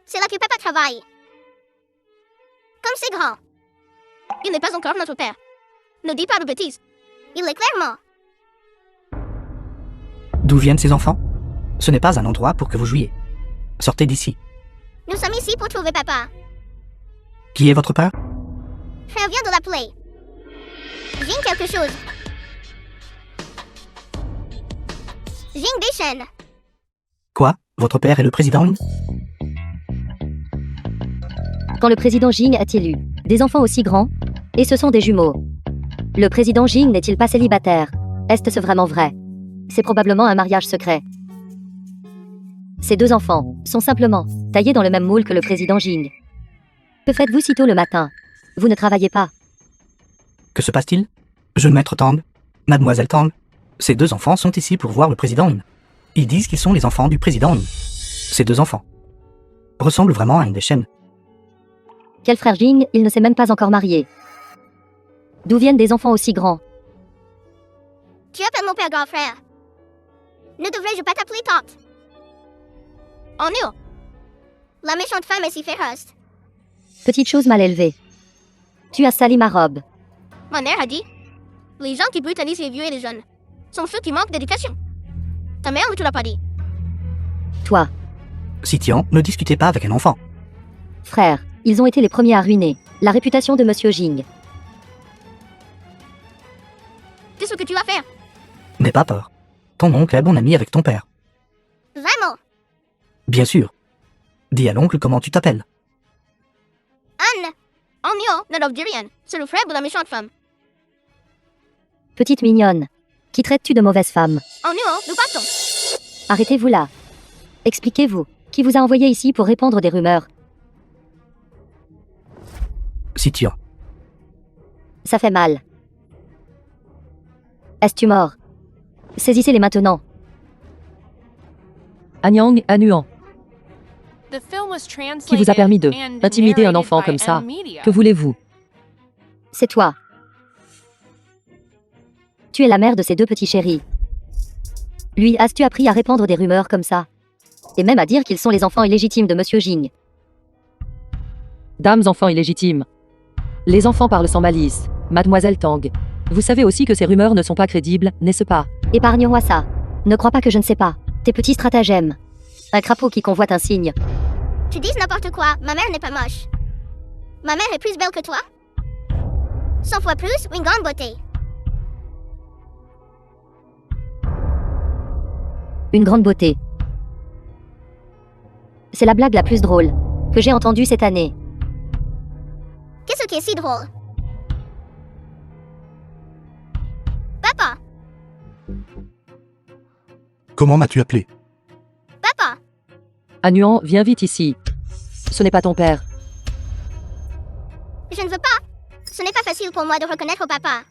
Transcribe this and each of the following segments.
C'est là que papa travaille. Comme c'est grand. Il n'est pas encore notre père. Ne dis pas de bêtises. Il est clairement. D'où viennent ces enfants? Ce n'est pas un endroit pour que vous jouiez. Sortez d'ici. Nous sommes ici pour trouver papa. Qui est votre père? Frère vient de l'appeler. Jing quelque chose. Jing Beishen. Quoi? Votre père est le président? Quand le président Jing est élu, des enfants aussi grands, et ce sont des jumeaux. Le président Jing n'est-il pas célibataire? Est-ce vraiment vrai? C'est probablement un mariage secret. Ces deux enfants sont simplement taillés dans le même moule que le président Jing. Que faites-vous si tôt le matin? Vous ne travaillez pas. Que se passe-t-il? Jeune maître Tang, mademoiselle Tang, ces deux enfants sont ici pour voir le président. Ils disent qu'ils sont les enfants du président. Ces deux enfants ressemblent vraiment à une des chaînes. Quel frère Jing? Il ne s'est même pas encore marié. D'où viennent des enfants aussi grands? Tu appelles mon père grand frère. Ne devrais-je pas t'appeler tante? Oh non. La méchante femme est si féroce. Petite chose mal élevée. Tu as sali ma robe. Ma mère a dit, les gens qui brutalisent les vieux et les jeunes sont ceux qui manquent d'éducation. Ta mère ne te l'a pas dit. Toi, Sitian, ne discutez pas avec un enfant. frère, ils ont été les premiers à ruiner la réputation de Monsieur Jing. Qu'est-ce que tu vas faire? N'aie pas peur. Ton oncle est bon ami avec ton père. Vraiment? Bien sûr. Dis à l'oncle comment tu t'appelles. Anne. Oh non, ne doit dire rien. C'est le frère de la méchante femme. Petite mignonne. Qui traites-tu de mauvaise femme? Oh non, nous partons. Arrêtez-vous là. Expliquez-vous. Qui vous a envoyé ici pour répandre des rumeurs? Sitian, Ça fait mal. Est-tu mort? Saisissez-les maintenant. Anyang Anuan, Qui vous a permis de intimider un enfant comme ça? que voulez-vous? C'est toi. Tu es la mère de ces deux petits chéris. Lui, as-tu appris à répandre des rumeurs comme ça? Et même à dire qu'ils sont les enfants illégitimes de Monsieur Jing. Dames enfants illégitimes. Les enfants parlent sans malice. Mademoiselle Tang, vous savez aussi que ces rumeurs ne sont pas crédibles, n'est-ce pas? Épargne-moi ça. Ne crois pas que je ne sais pas. Tes petits stratagèmes. Un crapaud qui convoite un cygne. Tu dis n'importe quoi, ma mère n'est pas moche. Ma mère est plus belle que toi? 100 fois plus, une grande beauté. Une grande beauté. C'est la blague la plus drôle que j'ai entendue cette année. Qu'est-ce qui est si drôle? Papa! Comment m'as-tu appelé? Papa! Anuan, viens vite ici. Ce n'est pas ton père. Je ne veux pas. Ce n'est pas facile pour moi de reconnaître papa.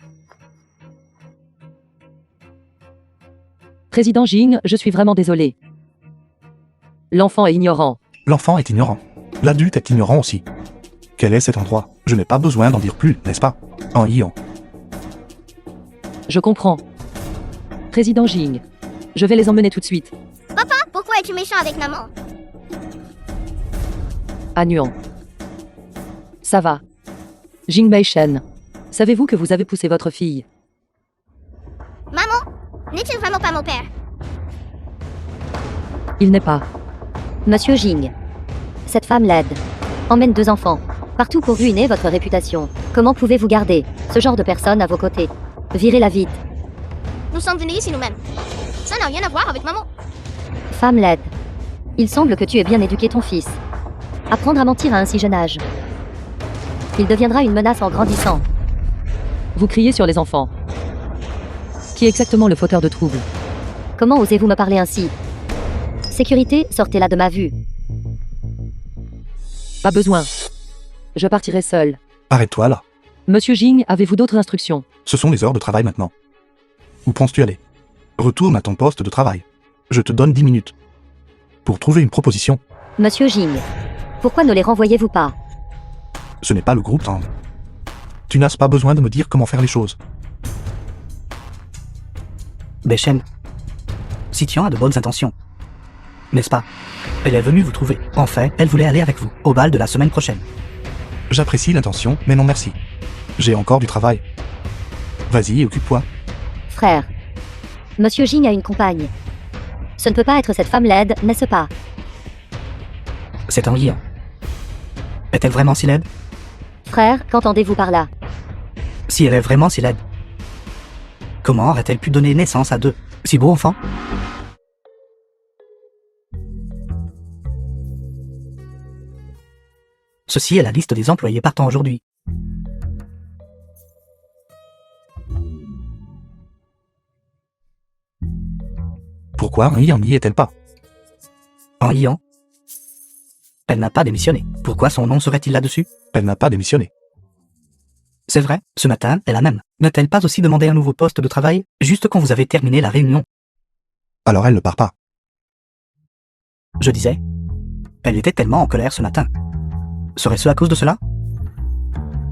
Président Jing, je suis vraiment désolé. L'enfant est ignorant. L'enfant est ignorant. L'adulte est ignorant aussi. Quel est cet endroit? Je n'ai pas besoin d'en dire plus, n'est-ce pas? En Ian. Je comprends. Président Jing, je vais les emmener tout de suite. Papa, pourquoi es-tu méchant avec maman? Anuan. Ça va. Jing Beishen, savez-vous que vous avez poussé votre fille? Maman, n'est-il vraiment pas mon père? Il n'est pas. Monsieur Jing. Cette femme laide emmène deux enfants partout pour ruiner votre réputation. Comment pouvez-vous garder ce genre de personne à vos côtés? Virez-la vite. Nous sommes venus ici nous-mêmes. Ça n'a rien à voir avec maman. Femme laide. Il semble que tu aies bien éduqué ton fils. Apprendre à mentir à un si jeune âge. Il deviendra une menace en grandissant. Vous criez sur les enfants. Qui est exactement le fauteur de troubles? Comment osez-vous me parler ainsi? Sécurité, sortez-la de ma vue. Pas besoin. Je partirai seul. Arrête-toi là. Monsieur Jing, avez-vous d'autres instructions? Ce sont les heures de travail maintenant. Où penses-tu aller? Retourne à ton poste de travail. Je te donne 10 minutes. Pour trouver une proposition. Monsieur Jing. Pourquoi ne les renvoyez-vous pas? Ce n'est pas le groupe Tang. Tu n'as pas besoin de me dire comment faire les choses. Beishen. Sitian a de bonnes intentions. n'est-ce pas? Elle est venue vous trouver. En fait, elle voulait aller avec vous, au bal de la semaine prochaine. J'apprécie l'intention, mais non merci. J'ai encore du travail. Vas-y, occupe-toi. Frère. Monsieur Jing a une compagne. Ce ne peut pas être cette femme laide, n'est-ce pas? C'est ennuyant. Est-elle vraiment si laide? Frère, qu'entendez-vous par là? Si elle est vraiment si laide, comment aurait-elle pu donner naissance à 2 si beaux enfants? Ceci est la liste des employés partant aujourd'hui. Pourquoi Yang n'y est-elle pas? En Yan, elle n'a pas démissionné. Pourquoi son nom serait-il là-dessus? Elle n'a pas démissionné. C'est vrai, ce matin, elle a même. N'a-t-elle pas aussi demandé un nouveau poste de travail, juste quand vous avez terminé la réunion? Alors elle ne part pas. Je disais, elle était tellement en colère ce matin. Serait-ce à cause de cela?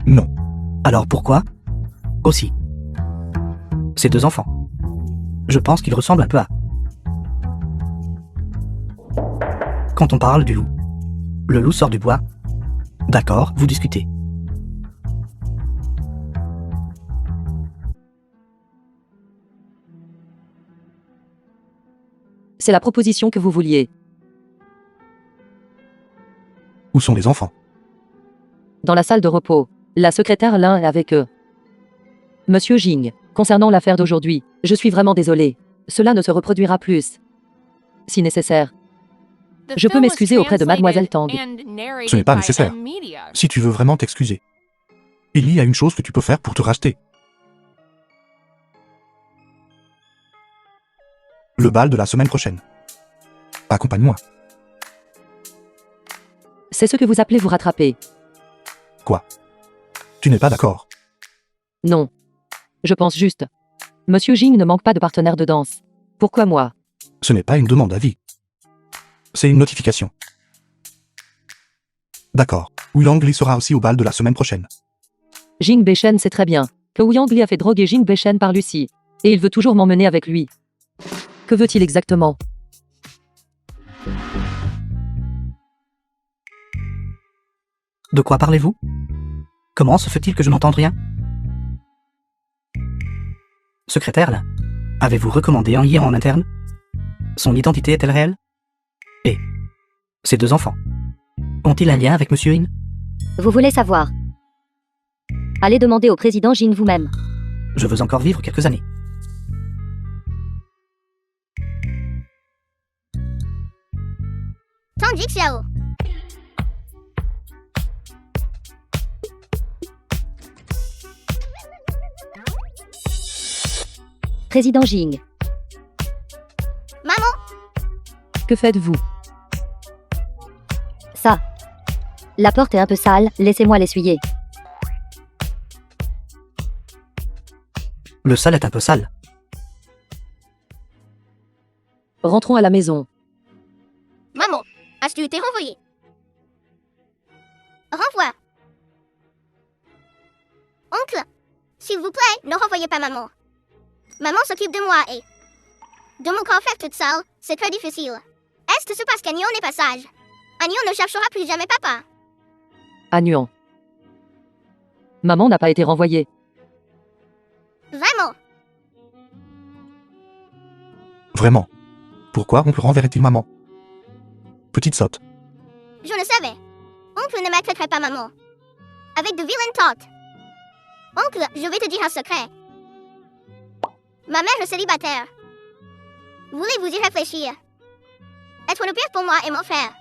Non. Alors pourquoi? Aussi. Ces 2 enfants. Je pense qu'ils ressemblent un peu à... Quand on parle du loup, le loup sort du bois. D'accord, vous discutez. C'est la proposition que vous vouliez. Où sont les enfants? Dans la salle de repos. La secrétaire Lin est avec eux. Monsieur Jing, concernant l'affaire d'aujourd'hui, je suis vraiment désolé. Cela ne se reproduira plus. Si nécessaire. Je peux m'excuser auprès de Mademoiselle Tang. Ce n'est pas nécessaire. Si tu veux vraiment t'excuser, il y a une chose que tu peux faire pour te racheter. Le bal de la semaine prochaine. Accompagne-moi. C'est ce que vous appelez vous rattraper. Quoi? Tu n'es pas d'accord? Non. Je pense juste. Monsieur Jing ne manque pas de partenaire de danse. Pourquoi moi? Ce n'est pas une demande d'avis. C'est une notification. D'accord. Ouyang Li sera aussi au bal de la semaine prochaine. Jing Beishen sait très bien que Ouyang Li a fait droguer Jing Beishen par Lucie. Et il veut toujours m'emmener avec lui. Que veut-il exactement? De quoi parlez-vous? Comment se fait-il que je n'entende rien? Secrétaire, là, avez-vous recommandé un Yan en interne? Son identité est-elle réelle? Et ces 2 enfants, ont-ils un lien avec Monsieur Yin? Vous voulez savoir? Allez demander au président Jing vous-même. Je veux encore vivre quelques années. Tandis Xiao. Président Jing. Maman, Que faites-vous? Ça. La porte est un peu sale, laissez-moi l'essuyer. Le sol est un peu sale. Rentrons à la maison. maman, as-tu été renvoyée? Renvoie. Oncle, s'il vous plaît, ne renvoyez pas maman. Maman s'occupe de moi et de mon corps faire toute seule, c'est très difficile. Est-ce que c'est parce qu'Agnon n'est pas sage? Agnon ne cherchera plus jamais papa. Agnon. Maman n'a pas été renvoyée. Vraiment. Vraiment. Pourquoi oncle renverrait-il maman? Petite sotte. Je le savais. Oncle ne maltraiterait pas maman. Avec de vilaines tentes. Oncle, je vais te dire un secret. Ma mère est célibataire. Voulez-vous y réfléchir? Être le pire pour moi et mon frère.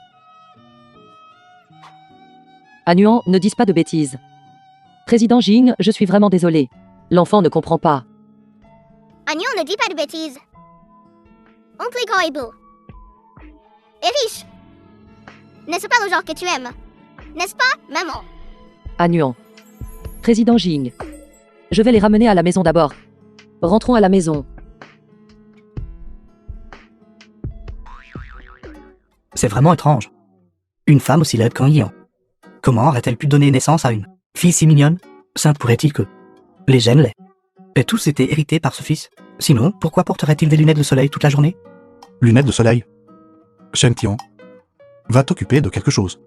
Agnon, ne dis pas de bêtises. Président Jing, je suis vraiment désolé. L'enfant ne comprend pas. Agnon ne dit pas de bêtises. Oncle est grand et beau. Et riche. N'est-ce pas le genre que tu aimes? N'est-ce pas, maman? Agnon. Président Jing. Je vais les ramener à la maison d'abord. Rentrons à la maison. C'est vraiment étrange. Une femme aussi laide qu'un Yan. Comment aurait-elle pu donner naissance à une fille si mignonne? Simple pourrait-il que les gènes l'aient. Et tous étaient hérités par ce fils. Sinon, pourquoi porterait-il des lunettes de soleil toute la journée? Lunettes de soleil. Shen Tian, va t'occuper de quelque chose.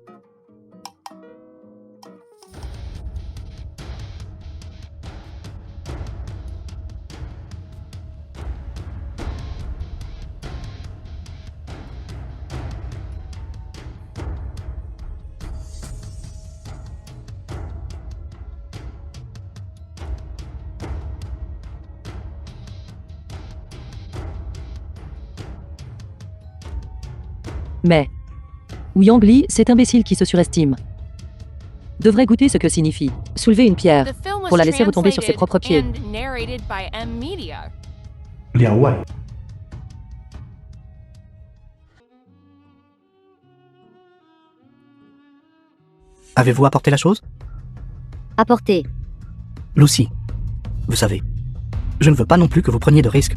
Mais Yang Li, cet imbécile qui se surestime, devrait goûter ce que signifie soulever une pierre pour la laisser retomber sur ses propres pieds. Liao Wei. Avez-vous apporté la chose? Apporté. Lucy, vous savez, je ne veux pas non plus que vous preniez de risques.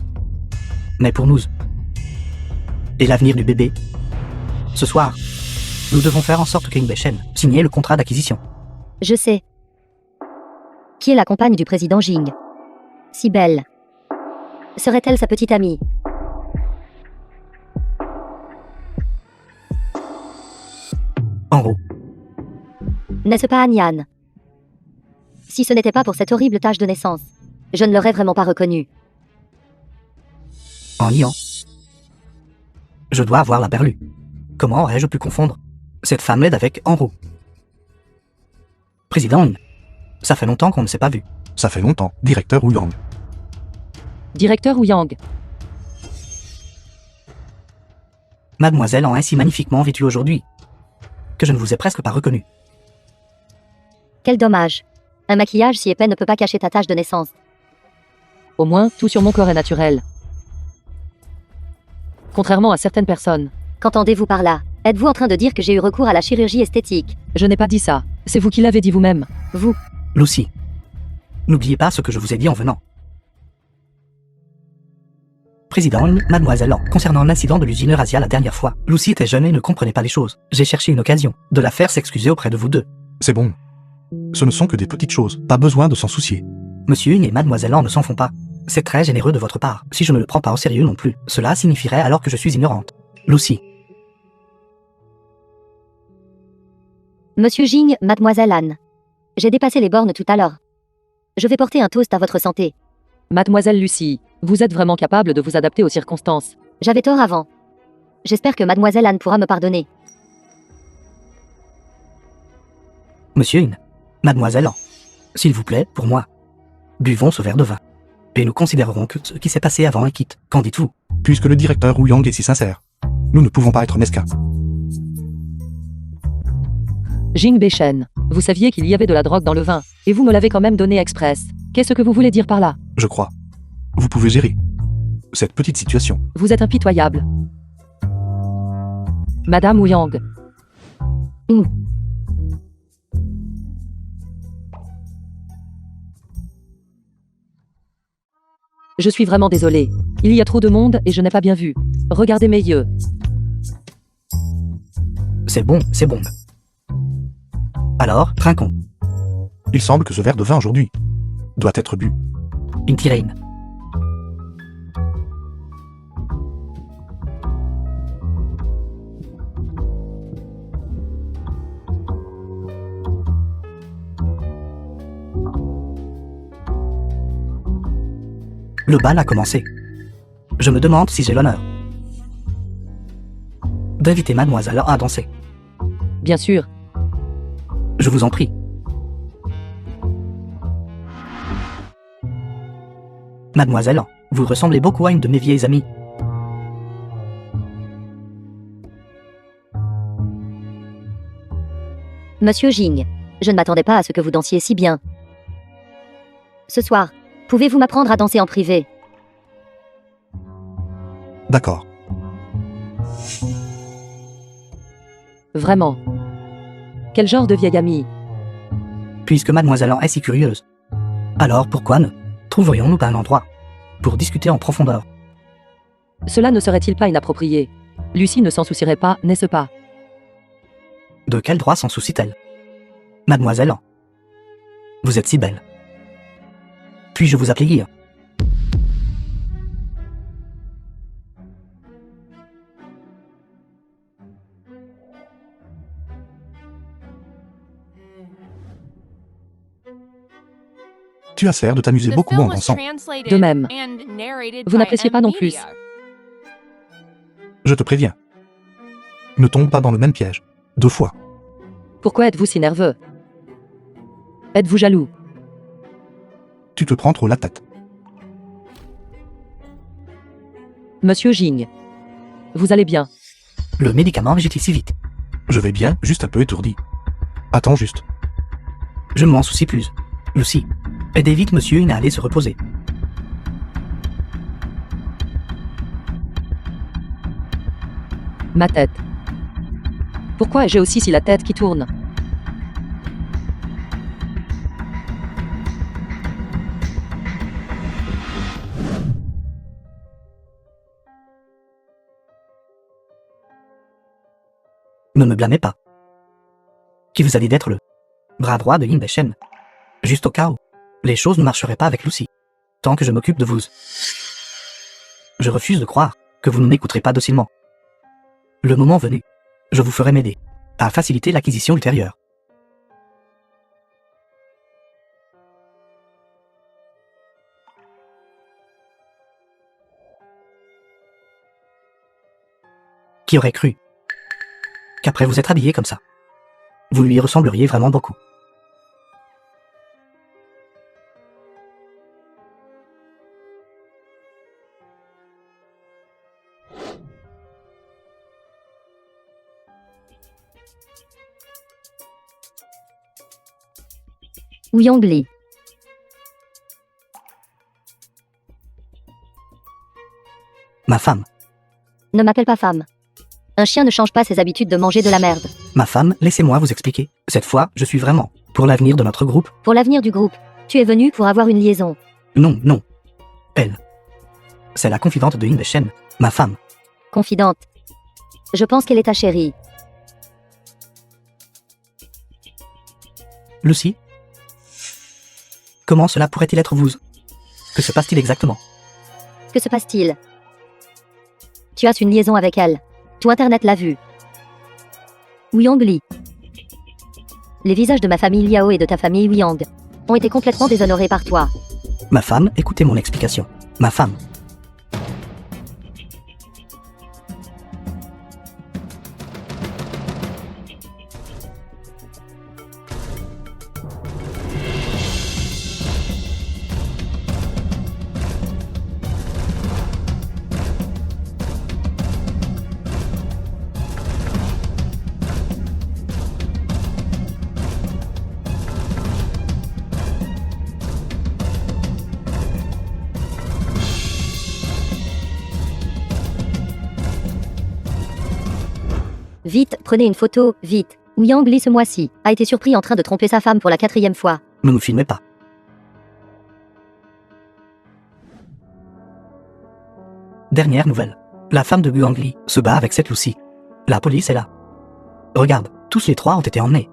Mais pour nous, et l'avenir du bébé, ce soir, nous devons faire en sorte que Yingbe Shen signe le contrat d'acquisition. Je sais. Qui est la compagne du président Jing? Si belle. Serait-elle sa petite amie? Enro, N'est-ce pas Anyan? Si ce n'était pas pour cette horrible tache de naissance, je ne l'aurais vraiment pas reconnue. en niant. Je dois avoir la perlue. Comment aurais-je pu confondre cette femme laide avec Enro? Président, ça fait longtemps qu'on ne s'est pas vu. Ça fait longtemps, directeur Wu Yang. Directeur Wu Yang, Mademoiselle en ainsi magnifiquement vêtue aujourd'hui, que je ne vous ai presque pas reconnu. Quel dommage. Un maquillage si épais ne peut pas cacher ta tache de naissance. au moins, tout sur mon corps est naturel. Contrairement à certaines personnes. Qu'entendez-vous par là? Êtes-vous en train de dire que j'ai eu recours à la chirurgie esthétique? Je n'ai pas dit ça. C'est vous qui l'avez dit vous-même. Vous? Lucy, n'oubliez pas ce que je vous ai dit en venant. Président, Mademoiselle, concernant l'incident de l'usine Eurasia la dernière fois, Lucy était jeune et ne comprenait pas les choses. J'ai cherché une occasion de la faire s'excuser auprès de vous deux. C'est bon. Ce ne sont que des petites choses, pas besoin de s'en soucier. Monsieur Ying et Mademoiselle ne s'en font pas. C'est très généreux de votre part. Si je ne le prends pas au sérieux non plus, cela signifierait alors que je suis ignorante. Lucy, Monsieur Jing, Mademoiselle Anne. J'ai dépassé les bornes tout à l'heure. Je vais porter un toast à votre santé. Mademoiselle Lucie, vous êtes vraiment capable de vous adapter aux circonstances. J'avais tort avant. J'espère que Mademoiselle Anne pourra me pardonner. Monsieur Ying, Mademoiselle, s'il vous plaît, pour moi, buvons ce verre de vin. Et nous considérerons que ce qui s'est passé avant est quitte. Qu'en dites-vous? Puisque le directeur Wu Yang est si sincère, nous ne pouvons pas être mesquins. Jing Beishen, vous saviez qu'il y avait de la drogue dans le vin, et vous me l'avez quand même donné express. Qu'est-ce que vous voulez dire par là? Je crois. Vous pouvez gérer cette petite situation. Vous êtes impitoyable. Madame Wu Yang, je suis vraiment désolée. Il y a trop de monde et je n'ai pas bien vu. Regardez mes yeux. C'est bon, c'est bon. Alors, trinquons. Il semble que ce verre de vin aujourd'hui doit être bu. Une tirine. Le bal a commencé. Je me demande si j'ai l'honneur d'inviter Mademoiselle à danser. Bien sûr. Je vous en prie. Mademoiselle, vous ressemblez beaucoup à une de mes vieilles amies. Monsieur Jing, je ne m'attendais pas à ce que vous dansiez si bien. Ce soir, pouvez-vous m'apprendre à danser en privé? D'accord. Vraiment. Quel genre de vieille amie? Puisque Mademoiselle est si curieuse. Alors pourquoi ne trouverions-nous pas un endroit pour discuter en profondeur? Cela ne serait-il pas inapproprié? Lucie ne s'en soucierait pas, n'est-ce pas? De quel droit s'en soucie-t-elle? Mademoiselle, vous êtes si belle. Puis-je vous appeler Guy? Tu as l'air de t'amuser beaucoup en dansant. De même. Vous n'appréciez pas non plus. Je te préviens. Ne tombe pas dans le même piège. 2 fois. Pourquoi êtes-vous si nerveux? Êtes-vous jaloux? Tu te prends trop la tête. Monsieur Jing. Vous allez bien? Le médicament agite si vite. Je vais bien, juste un peu étourdi. Attends juste. Je ne m'en soucie plus. Lucy, aidez vite monsieur Yin à aller se reposer. Ma tête. Pourquoi j'ai aussi si la tête qui tourne? Ne me blâmez pas. Qui vous a dit d'être le bras droit de Yin Shen? Juste au cas où les choses ne marcheraient pas avec Lucy. Tant que je m'occupe de vous. Je refuse de croire que vous ne m'écouterez pas docilement. Le moment venu, je vous ferai m'aider à faciliter l'acquisition ultérieure. Qui aurait cru qu'après vous être habillé comme ça, vous lui ressembleriez vraiment beaucoup. Ouyang Li. Ma femme, Ne m'appelle pas femme. Un chien ne change pas ses habitudes de manger de la merde. ma femme, laissez-moi vous expliquer. Cette fois, je suis vraiment pour l'avenir de notre groupe. Pour l'avenir du groupe, tu es venu pour avoir une liaison. Non, non. Elle. C'est la confidente de Yin Shen, ma femme. Confidente. Je pense qu'elle est ta chérie. Lucy? Comment cela pourrait-il être vous? Que se passe-t-il exactement? Que se passe-t-il? Tu as une liaison avec elle. Tout Internet l'a vu. Ouyang Li. Les visages de ma famille Liao et de ta famille Ouyang ont été complètement déshonorés par toi. Ma femme, écoutez mon explication. Ma femme. Vite, prenez une photo, vite. Ouyang Li ce mois-ci a été surpris en train de tromper sa femme pour la 4e fois. Ne nous filmez pas. Dernière nouvelle. La femme de Ouyang Li se bat avec cette Lucy. La police est là. Regarde, tous les 3 ont été emmenés.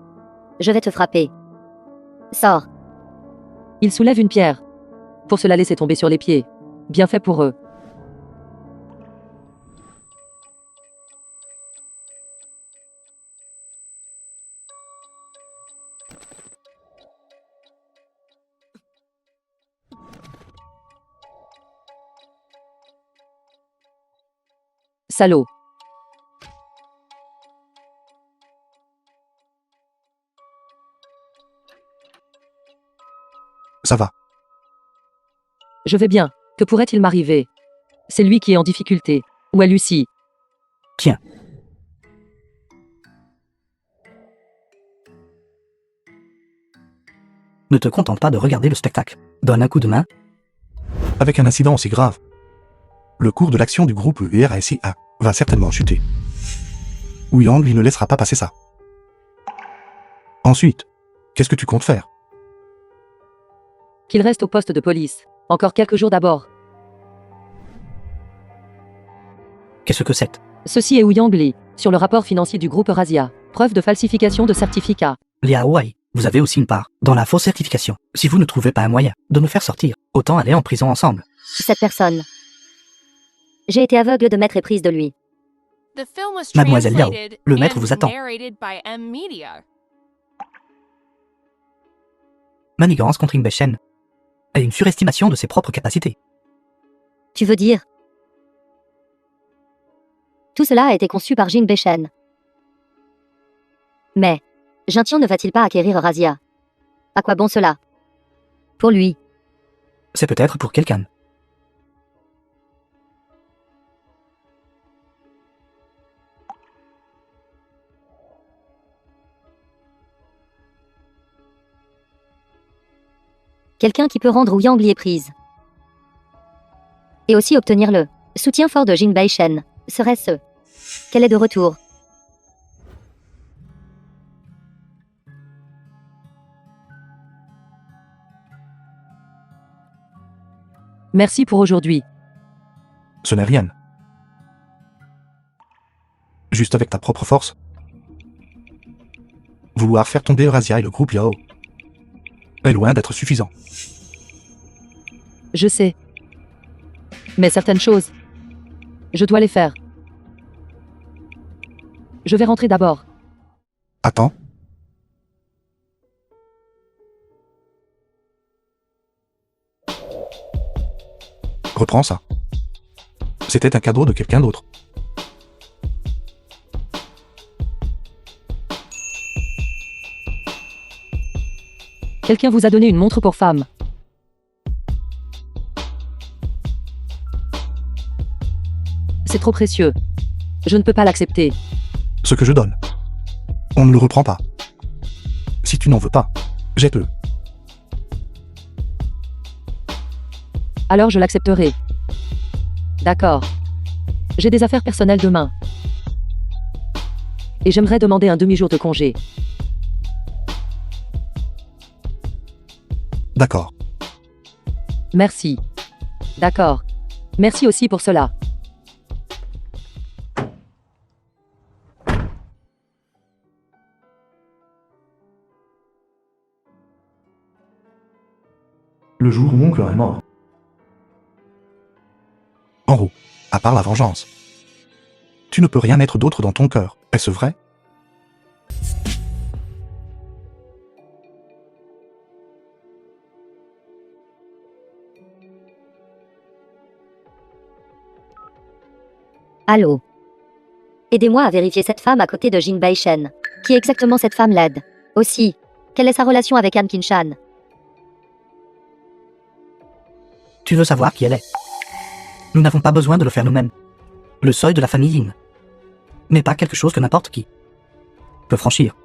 Je vais te frapper. Sors. Ils soulèvent une pierre. Pour se la laisser tomber sur les pieds. Bien fait pour eux. Salaud. Ça va. Je vais bien. Que pourrait-il m'arriver? C'est lui qui est en difficulté. Ou à Lucie. Tiens. Ne te contente pas de regarder le spectacle. Donne un coup de main. Avec un incident aussi grave, le cours de l'action du groupe ERSIA va certainement chuter. Ouyang lui ne laissera pas passer ça. Ensuite, qu'est-ce que tu comptes faire? Qu'il reste au poste de police. Encore quelques jours d'abord. Qu'est-ce que c'est? Ceci est Ouyang Li, sur le rapport financier du groupe Razia. Preuve de falsification de certificat. Liao Wei, vous avez aussi une part dans la fausse certification. Si vous ne trouvez pas un moyen de me faire sortir, autant aller en prison ensemble. Cette personne. J'ai été aveugle de m'être éprise de lui. Mademoiselle Liao, le maître vous attend. Manigance contre Yin Shen. et une surestimation de ses propres capacités. Tu veux dire? Tout cela a été conçu par Jing Beishen. Mais, Jintian ne va-t-il pas acquérir Razia? À quoi bon cela? Pour lui. C'est peut-être pour quelqu'un. Quelqu'un qui peut rendre Wu Yang prise. Et aussi obtenir le soutien fort de Jing Beishen. Serait-ce qu'elle est de retour? Merci pour aujourd'hui. Ce n'est rien. Juste avec ta propre force. Vouloir faire tomber Razia et le groupe Yao est loin d'être suffisant. Je sais. Mais certaines choses, je dois les faire. Je vais rentrer d'abord. Attends. Reprends ça. C'était un cadeau de quelqu'un d'autre. Quelqu'un vous a donné une montre pour femme. C'est trop précieux. Je ne peux pas l'accepter. Ce que je donne, on ne le reprend pas. Si tu n'en veux pas, jette-le. Alors je l'accepterai. D'accord. J'ai des affaires personnelles demain. Et j'aimerais demander un demi-jour de congé. D'accord. Merci. D'accord. Merci aussi pour cela. Le jour où oncle est mort. En haut, à part la vengeance. Tu ne peux rien être d'autre dans ton cœur, est-ce vrai? Allô? Aidez-moi à vérifier cette femme à côté de Jing Beishen. Qui est exactement cette femme laide? Aussi, quelle est sa relation avec An Qinshan? Tu veux savoir qui elle est? Nous n'avons pas besoin de le faire nous-mêmes. Le seuil de la famille Yin n'est pas quelque chose que n'importe qui peut franchir.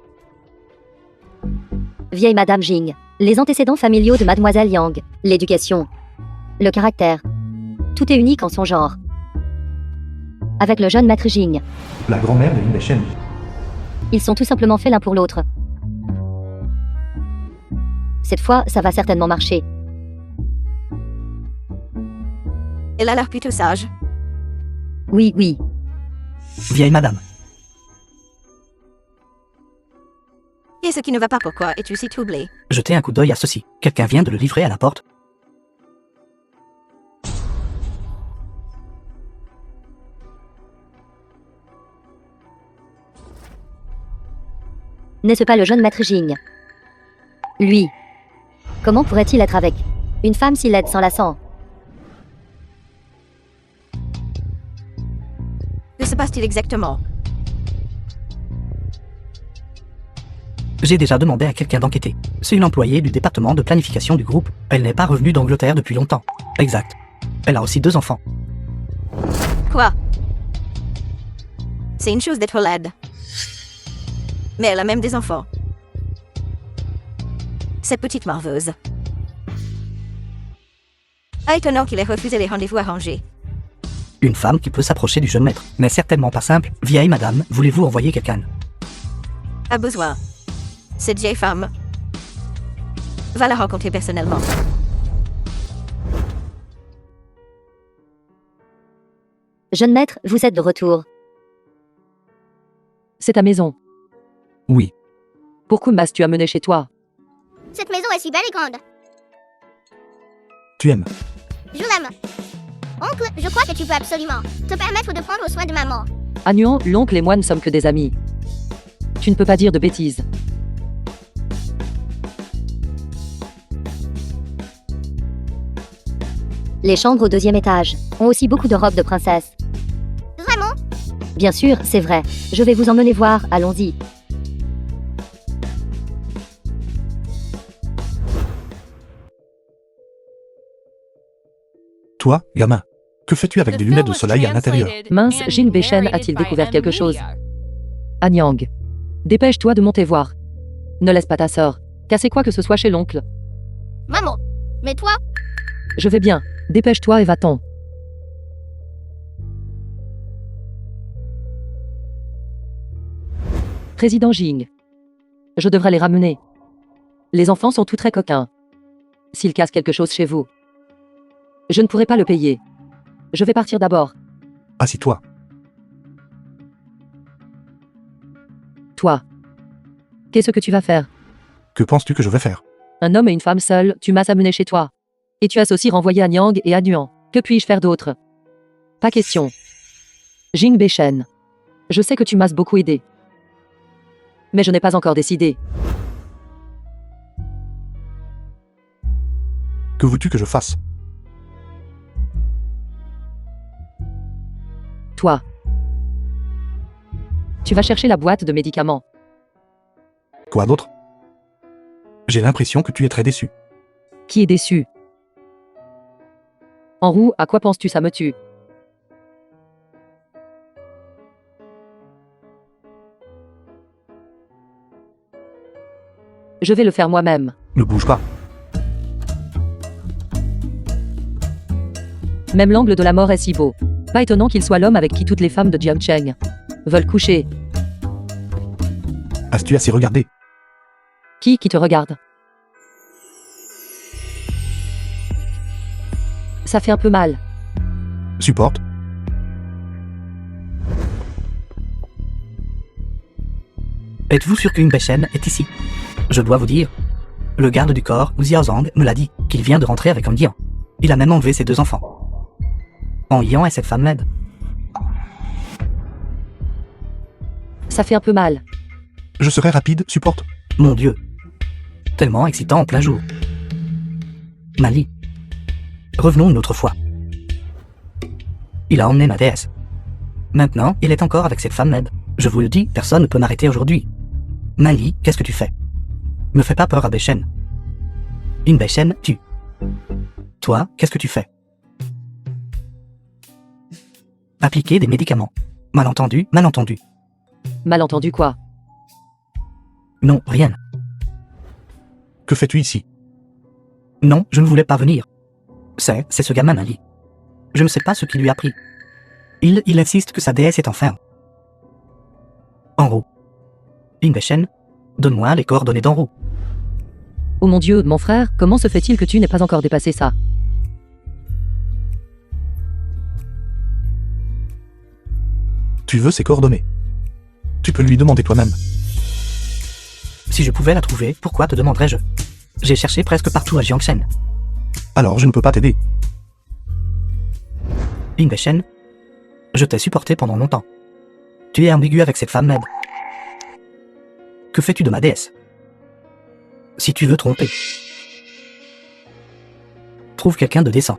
Vieille Madame Jing. Les antécédents familiaux de Mademoiselle Yang. L'éducation. Le caractère. Tout est unique en son genre. Avec le jeune maître Jing, La grand-mère de Lin Shen. ils sont tout simplement faits l'un pour l'autre. Cette fois, ça va certainement marcher. Elle a l'air plutôt sage. Oui, oui. Vieille madame, Et ce qui ne va pas, pourquoi es-tu si troublé? jetez un coup d'œil à ceci. Quelqu'un vient de le livrer à la porte. N'est-ce pas le jeune maître Jing? Lui. Comment pourrait-il être avec une femme si laide sans la sang? Que se passe-t-il exactement? J'ai déjà demandé à quelqu'un d'enquêter. C'est une employée du département de planification du groupe. Elle n'est pas revenue d'Angleterre depuis longtemps. Exact. Elle a aussi 2 enfants. Quoi? C'est une chose d'être laide. Mais elle a même des enfants. Cette petite marveuse. Ah, étonnant qu'il ait refusé les rendez-vous arrangés. Une femme qui peut s'approcher du jeune maître n'est certainement pas simple. Vieille madame, voulez-vous envoyer quelqu'un? A besoin. Cette vieille femme va la rencontrer personnellement. Jeune maître, vous êtes de retour. C'est ta maison. Oui, Pourquoi m'as-tu amené chez toi? Cette maison est si belle et grande. tu aimes. Je l'aime. Oncle, je crois que tu peux absolument te permettre de prendre soin de maman. Agnuan, l'oncle et moi ne sommes que des amis. Tu ne peux pas dire de bêtises. Les chambres au 2e étage ont aussi beaucoup de robes de princesse. Vraiment? Bien sûr, c'est vrai. Je vais vous emmener voir, allons-y. Toi, gamin, que fais-tu avec The des film lunettes de was soleil à l'intérieur? translated Mince, and Jing Beishen narrated a-t-il by découvert M. quelque chose? Media. Anyang. Dépêche-toi de monter voir. Ne laisse pas ta sœur casser quoi que ce soit chez l'oncle. Maman. Mais toi? Je vais bien. Dépêche-toi et va-t'en. Président Jing. Je devrais les ramener. Les enfants sont tous très coquins. S'ils cassent quelque chose chez vous, je ne pourrai pas le payer. Je vais partir d'abord. Assis-toi. Toi. Qu'est-ce que tu vas faire? Que penses-tu que je vais faire? Un homme et une femme seuls, tu m'as amené chez toi. Et tu as aussi renvoyé à Nyang et à Nuan. Que puis-je faire d'autre? Pas question. Jing Beishen. Je sais que tu m'as beaucoup aidé. Mais je n'ai pas encore décidé. Que veux-tu que je fasse? Toi. Tu vas chercher la boîte de médicaments. Quoi d'autre? J'ai l'impression que tu es très déçu. Qui est déçu? En roue, à quoi penses-tu ça me tue? Je vais le faire moi-même. Ne bouge pas. Même l'angle de la mort est si beau. Pas étonnant qu'il soit l'homme avec qui toutes les femmes de Jiangcheng veulent coucher. As-tu assez regardé? Qui te regarde? Ça fait un peu mal. Supporte. Êtes-vous sûr qu'une Beishen est ici? Je dois vous dire. Le garde du corps, Xiaozang, me l'a dit, qu'il vient de rentrer avec un Yan. Il a même enlevé ses 2 enfants. En Yan est cette femme laide. Ça fait un peu mal. Je serai rapide, supporte. Mon Dieu. Tellement excitant en plein jour. Mali. Revenons une autre fois. Il a emmené ma déesse. Maintenant, il est encore avec cette femme laide. Je vous le dis, personne ne peut m'arrêter aujourd'hui. Mali, qu'est-ce que tu fais? Ne fais pas peur à Beishen. Une Beishen tue. Toi, qu'est-ce que tu fais? Appliquer des médicaments. Malentendu, malentendu. Malentendu quoi? Non, rien. Que fais-tu ici? Non, je ne voulais pas venir. C'est ce gamin Mali. Je ne sais pas ce qui lui a pris. Il insiste que sa déesse est enferme. Enro. Une Beishen, donne-moi les coordonnées d'Enro. Oh mon Dieu, mon frère, comment se fait-il que tu n'aies pas encore dépassé ça? Tu veux ses coordonnées? Tu peux lui demander toi-même. Si je pouvais la trouver, pourquoi te demanderais-je? J'ai cherché presque partout à Jiangchen. Alors je ne peux pas t'aider. Une Beishen, je t'ai supporté pendant longtemps. Tu es ambigu avec cette femme laide. Que fais-tu de ma déesse? Si tu veux tromper, trouve quelqu'un de décent.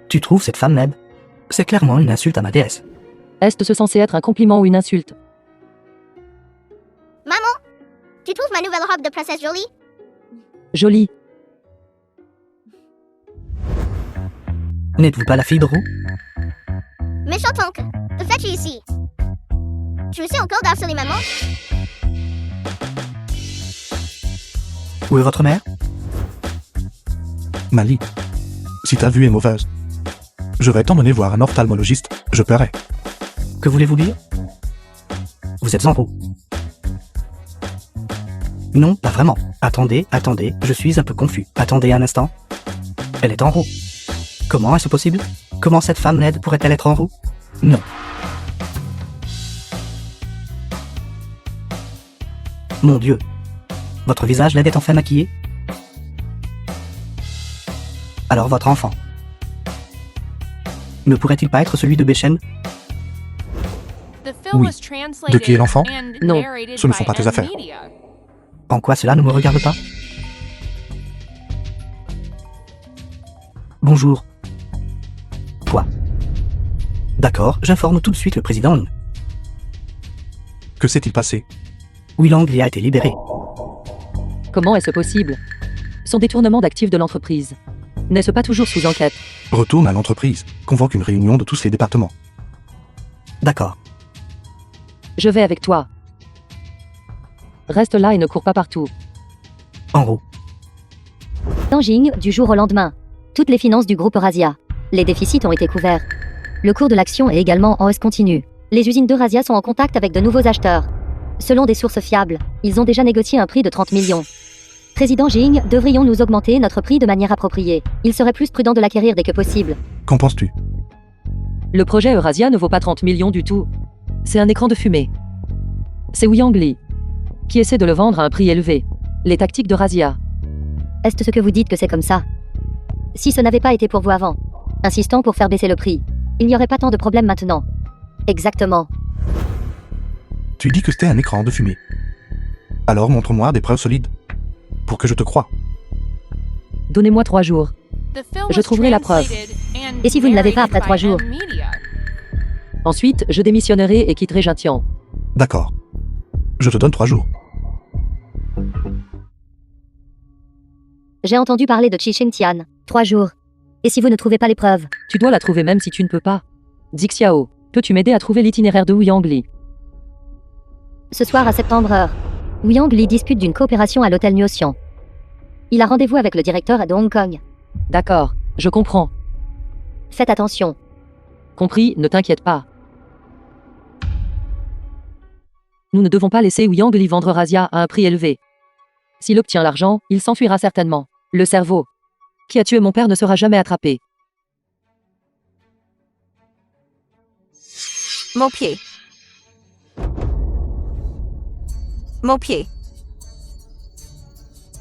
Tu trouves cette femme laide? C'est clairement une insulte à ma déesse. Est-ce censé être un compliment ou une insulte? Maman? Tu trouves ma nouvelle robe de princesse jolie? Jolie. N'êtes-vous pas la fille de Roux? Méchant oncle, que fais-tu ici? Tu essaies encore d'harceler maman? Où est votre mère? Mali, si ta vue est mauvaise, je vais t'emmener voir un ophtalmologiste, je paierai. Que voulez-vous dire? Vous êtes en roue. Non, pas vraiment. Attendez, je suis un peu confus. Attendez un instant. Elle est en roue. Comment est-ce possible? Comment cette femme laide pourrait-elle être en roue? Non. Mon Dieu. Votre visage laide est enfin maquillé? Alors votre enfant. Ne pourrait-il pas être celui de Beishen? The film Oui. was translated De qui est l'enfant? and Non, narrated ce ne by sont pas tes M. affaires. Media. En quoi cela ne me regarde pas? Bonjour. D'accord, j'informe tout de suite le président. Que s'est-il passé? Wilang Li a été libéré. Comment est-ce possible? Son détournement d'actifs de l'entreprise. N'est-ce pas toujours sous enquête? Retourne à l'entreprise, convoque une réunion de tous les départements. D'accord. Je vais avec toi. Reste là et ne cours pas partout. En haut. Jing, du jour au lendemain. Toutes les finances du groupe Eurasia. Les déficits ont été couverts. Le cours de l'action est également en hausse continue. Les usines d'Eurasia sont en contact avec de nouveaux acheteurs. Selon des sources fiables, ils ont déjà négocié un prix de 30 millions. Président Jing, devrions-nous augmenter notre prix de manière appropriée? Il serait plus prudent de l'acquérir dès que possible. Qu'en penses-tu? Le projet Eurasia ne vaut pas 30 millions du tout. C'est un écran de fumée. C'est Wilang Li qui essaie de le vendre à un prix élevé. Les tactiques d'Eurasia. Est-ce que vous dites que c'est comme ça? Si ce n'avait pas été pour vous avant, insistant pour faire baisser le prix, il n'y aurait pas tant de problèmes maintenant. Exactement. Tu dis que c'était un écran de fumée. Alors montre-moi des preuves solides. Pour que je te croie. Donnez-moi 3 jours. The film Je was trouverai la preuve. translated and Et si vous ne l'avez pas après narrated 3 by jours? Media. Ensuite, je démissionnerai et quitterai Jintian. D'accord. Je te donne 3 jours. J'ai entendu parler de Chi Tian. 3 jours. Et si vous ne trouvez pas les preuves? Tu dois la trouver même si tu ne peux pas. Xiao, peux-tu m'aider à trouver l'itinéraire de Wilang Li? Ce soir à septembre heure. Wilang Li discute d'une coopération à l'hôtel Nyoxian. Il a rendez-vous avec le directeur de Hong Kong. D'accord, je comprends. Faites attention. Compris, ne t'inquiète pas. Nous ne devons pas laisser Wilang Li vendre Eurasia à un prix élevé. S'il obtient l'argent, il s'enfuira certainement. Le cerveau qui a tué mon père ne sera jamais attrapé. Mon pied. Mon pied.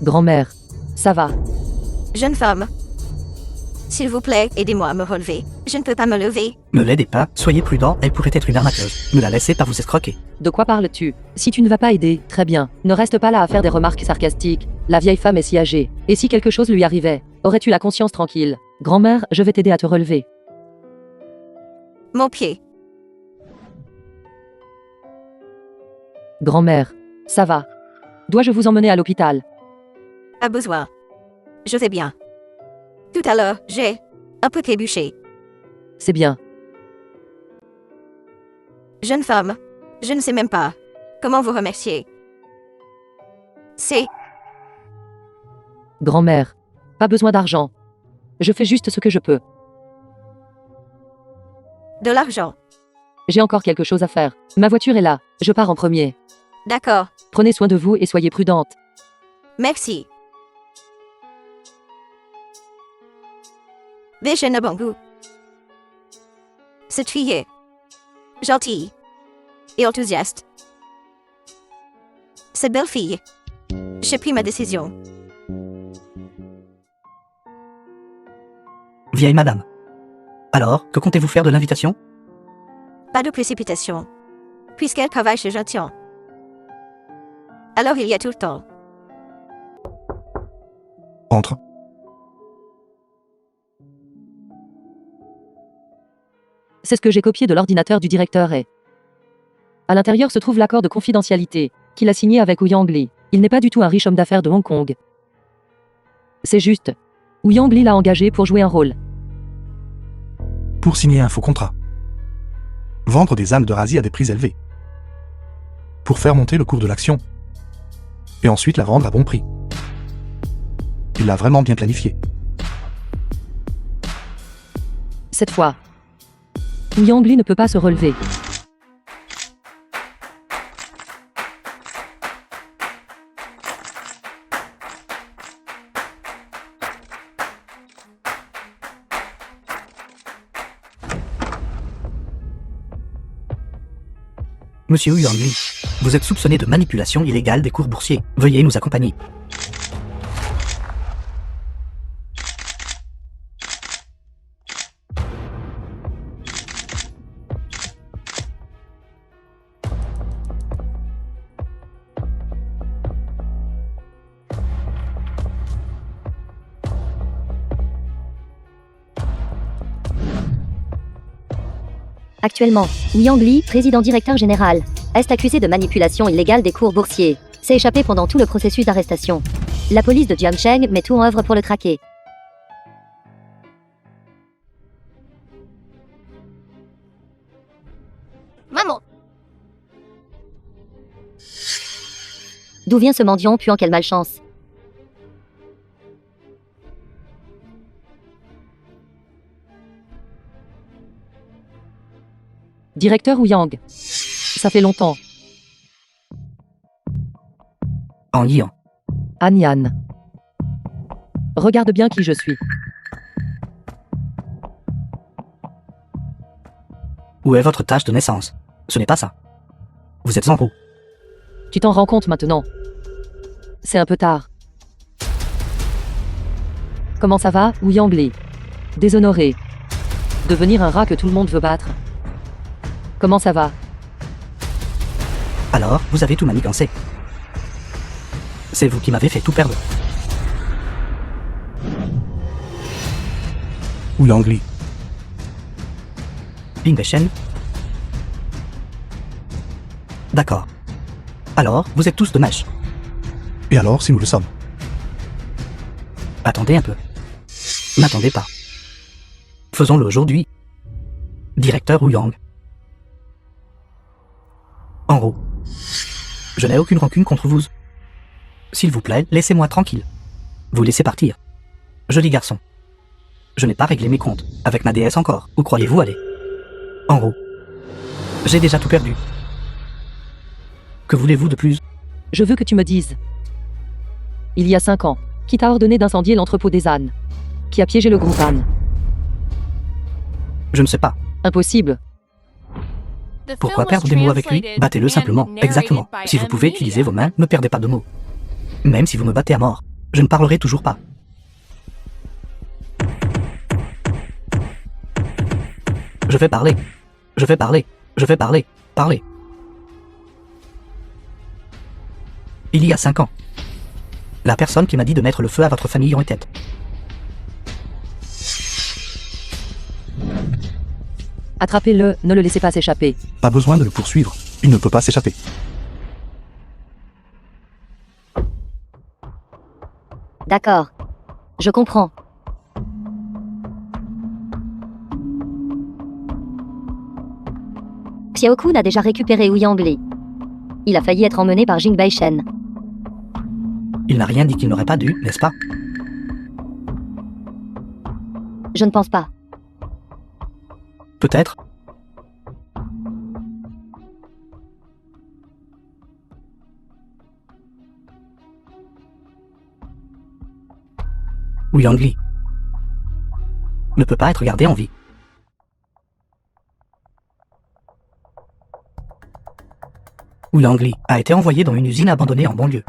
Grand-mère, ça va. Jeune femme. S'il vous plaît, aidez-moi à me relever. Je ne peux pas me lever. Ne l'aidez pas, soyez prudent, elle pourrait être une arnaqueuse. Ne la laissez pas vous escroquer. De quoi parles-tu? Si tu ne vas pas aider, très bien. Ne reste pas là à faire des remarques sarcastiques. La vieille femme est si âgée. Et si quelque chose lui arrivait? Aurais-tu la conscience tranquille? Grand-mère, je vais t'aider à te relever. Mon pied. Grand-mère, ça va. Dois-je vous emmener à l'hôpital? Pas besoin. Je vais bien. Tout à l'heure, j'ai un peu trébuché. C'est bien. Jeune femme, je ne sais même pas comment vous remercier. C'est Grand-mère, pas besoin d'argent. Je fais juste ce que je peux. de l'argent. J'ai encore quelque chose à faire. Ma voiture est là. Je pars en premier. D'accord. Prenez soin de vous et soyez prudente. Merci. Vishana Bangu. Cette fille est gentille et enthousiaste. Cette belle fille. J'ai pris ma décision. Vieille madame. Alors, que comptez-vous faire de l'invitation? Pas de précipitation. Puisqu'elle travaille chez Jintian. Alors il y a tout le temps. Entre. C'est ce que j'ai copié de l'ordinateur du directeur et... À l'intérieur se trouve l'accord de confidentialité qu'il a signé avec Wilang Li. Il n'est pas du tout un riche homme d'affaires de Hong Kong. C'est juste. Wilang Li l'a engagé pour jouer un rôle. Pour signer un faux contrat. Vendre des âmes d'Eurasia à des prix élevés. Pour faire monter le cours de l'action. Et ensuite la vendre à bon prix. Il l'a vraiment bien planifié. Cette fois, Wilang Li ne peut pas se relever. Monsieur Wilang Li, vous êtes soupçonné de manipulation illégale des cours boursiers. Veuillez nous accompagner. Actuellement, Yang Li, président directeur général, est accusé de manipulation illégale des cours boursiers. S'est échappé pendant tout le processus d'arrestation. La police de Jiangcheng met tout en œuvre pour le traquer. Maman, D'où vient ce mendiant puant, quelle malchance? Directeur Wu Yang. Ça fait longtemps. En Yian. Han Yan. Regarde bien qui je suis. Où est votre tâche de naissance? Ce n'est pas ça. Vous êtes en roue. Tu t'en rends compte maintenant? C'est un peu tard. Comment ça va, Wu Yangli? Déshonoré. Devenir un rat que tout le monde veut battre. Comment ça va? Alors, vous avez tout manigancé. C'est vous qui m'avez fait tout perdre. Wu Yangli. Ping Shen. D'accord. Alors, vous êtes tous de mèche. Et alors si nous le sommes? Attendez un peu. N'attendez pas. Faisons-le aujourd'hui. Directeur Wu Yang. En roue. Je n'ai aucune rancune contre vous. S'il vous plaît, laissez-moi tranquille. Vous laissez partir. Joli garçon. Je n'ai pas réglé mes comptes, avec ma déesse encore. Où croyez-vous aller? En roue. J'ai déjà tout perdu. Que voulez-vous de plus? Je veux que tu me dises. Il y a 5 ans, qui t'a ordonné d'incendier l'entrepôt des ânes? Qui a piégé le groupe âne? Je ne sais pas. Impossible. The Pourquoi film was perdre des mots avec lui? translated Battez-le and simplement. narrated Exactement. by Si vous pouvez Media. utiliser vos mains, ne perdez pas de mots. Même si vous me battez à mort, je ne parlerai toujours pas. Je vais parler. Je vais parler. Je vais parler. Parler. Il y a 5 ans. La personne qui m'a dit de mettre le feu à votre famille en tête. Attrapez-le, ne le laissez pas s'échapper. Pas besoin de le poursuivre. Il ne peut pas s'échapper. D'accord. Je comprends. Xiaokun a déjà récupéré Wu Yangli. Il a failli être emmené par Jing Baishen. Il n'a rien dit qu'il n'aurait pas dû, n'est-ce pas? Je ne pense pas. Peut-être. Wu Yangli ne peut pas être gardé en vie. Wu Yangli a été envoyé dans une usine abandonnée en banlieue.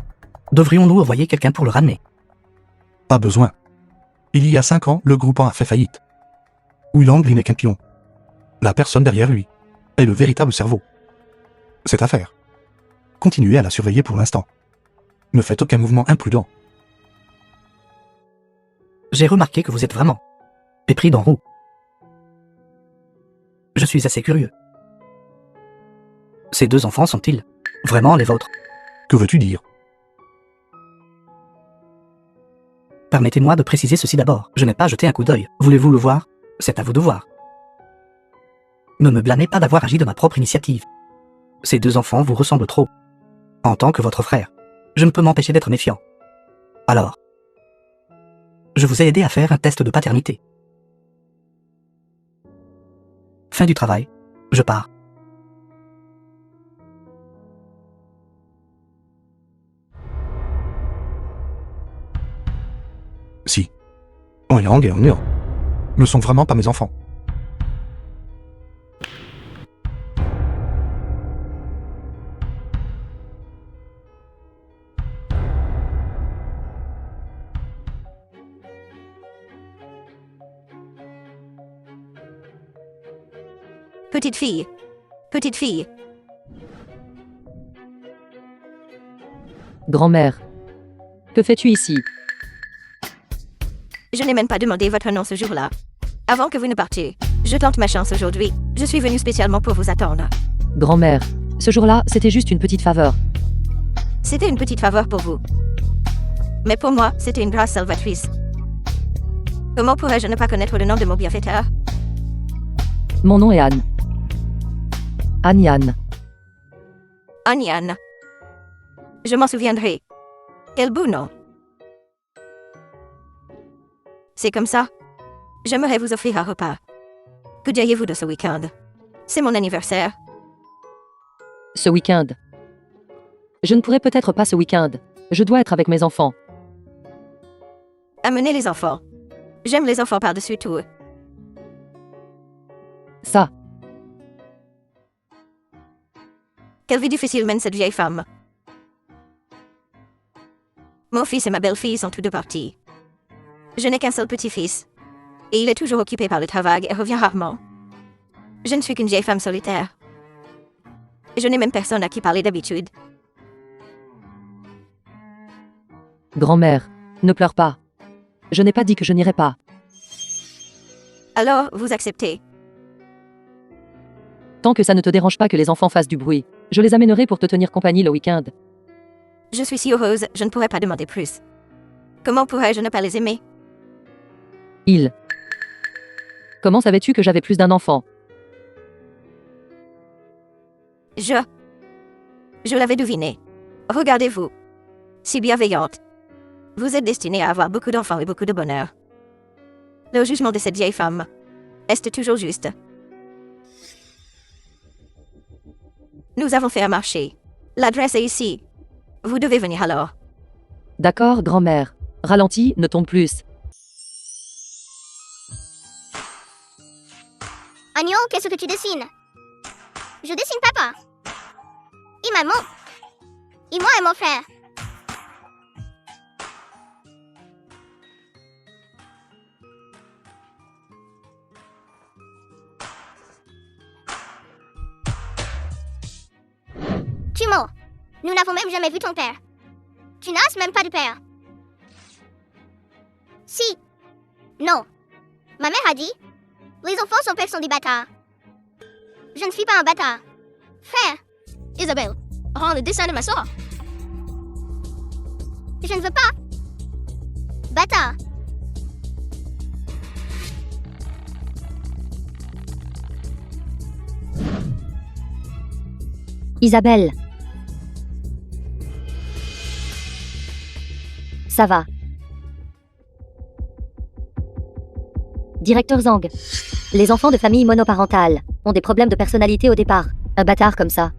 Devrions-nous envoyer quelqu'un pour le ramener? Pas besoin. Il y a 5 ans, le groupe a fait faillite. Wu Yangli n'est qu'un pion. La personne derrière lui est le véritable cerveau. Cette affaire. Continuez à la surveiller pour l'instant. Ne faites aucun mouvement imprudent. J'ai remarqué que vous êtes vraiment épris d'en roue. Je suis assez curieux. Ces 2 enfants sont-ils vraiment les vôtres? Que veux-tu dire? Permettez-moi de préciser ceci d'abord. Je n'ai pas jeté un coup d'œil. Voulez-vous le voir? C'est à vous de voir. Ne me blâmez pas d'avoir agi de ma propre initiative. Ces 2 enfants vous ressemblent trop. En tant que votre frère, je ne peux m'empêcher d'être méfiant. Alors, je vous ai aidé à faire un test de paternité. Fin du travail. Je pars. Si. Yang et Yang ne sont vraiment pas mes enfants. Petite fille. Petite fille. Grand-mère. Que fais-tu ici? Je n'ai même pas demandé votre nom ce jour-là. Avant que vous ne partiez, je tente ma chance aujourd'hui. Je Je suis venue spécialement pour vous attendre. Grand-mère, ce jour-là, c'était juste une petite faveur. C'était une petite faveur pour vous. Mais pour moi, c'était une grâce salvatrice. Comment pourrais-je ne pas connaître le nom de mon bienfaiteur? Mon nom est Anne. Anne-Yann. Anne-Yann. Je m'en souviendrai. Quel beau nom. C'est comme ça. J'aimerais vous offrir un repas. Que diriez-vous de ce week-end? C'est mon anniversaire. Ce week-end. Je ne pourrai peut-être pas ce week-end. Je dois être avec mes enfants. Amenez les enfants. J'aime les enfants par-dessus tout. Ça, Quelle vie difficile mène cette vieille femme. Mon fils et ma belle-fille sont tous deux partis. Je n'ai qu'un seul petit-fils. Et il est toujours occupé par le travail et revient rarement. Je ne suis qu'une vieille femme solitaire. Je n'ai même personne à qui parler d'habitude. grand-mère, ne pleure pas. Je n'ai pas dit que je n'irai pas. Alors, vous acceptez. Tant que ça ne te dérange pas que les enfants fassent du bruit, je les amènerai pour te tenir compagnie le week-end. Je suis si heureuse, je ne pourrais pas demander plus. Comment pourrais-je ne pas les aimer? Comment savais-tu que j'avais plus d'un enfant? Je l'avais deviné. Regardez-vous. Si bienveillante. Vous êtes destinée à avoir beaucoup d'enfants et beaucoup de bonheur. Le jugement de cette vieille femme. Est-ce toujours juste? Nous avons fait un marché. L'adresse est ici. Vous devez venir alors. D'accord, grand-mère. Ralentis, ne tombe plus. Agneau, qu'est-ce que tu dessines? Je dessine papa. Et maman. Et moi et mon frère. Tu mens. Nous n'avons même jamais vu ton père. Tu n'as même pas de père. Si. Non. Ma mère a dit, les enfants sans père sont des bâtards. Je ne suis pas un bâtard. Frère. Isabelle, rends le dessin de ma soeur. Je ne veux pas. Bâtard. Isabelle. Ça va. Directeur Zhang. Les enfants de famille monoparentale ont des problèmes de personnalité au départ. Un bâtard comme ça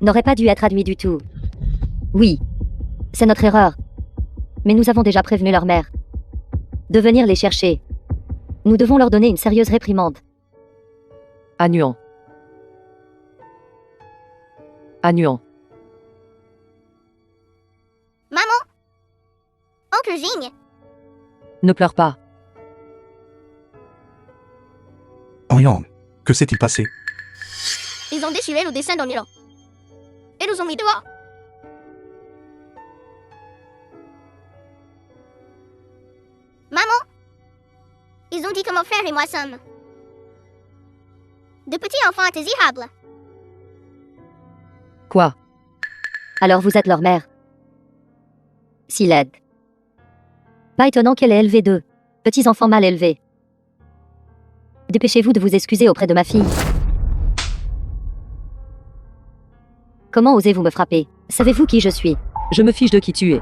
n'aurait pas dû être admis du tout. Oui, c'est notre erreur. Mais nous avons déjà prévenu leur mère de venir les chercher. Nous devons leur donner une sérieuse réprimande. Annuan. Annuan. Maman. Oncle Jing. Ne pleure pas. Yang, que s'est-il passé? Ils ont déchiré le dessin d'Oniro. Et nous ont mis dehors. Maman. Ils ont dit que mon frère et moi sommes de petits enfants indésirables. Quoi? Alors vous êtes leur mère. Si laide. Pas étonnant qu'elle ait élevé deux petits enfants mal élevés. Dépêchez-vous de vous excuser auprès de ma fille. Comment osez-vous me frapper? Savez-vous qui je suis? Je me fiche de qui tu es.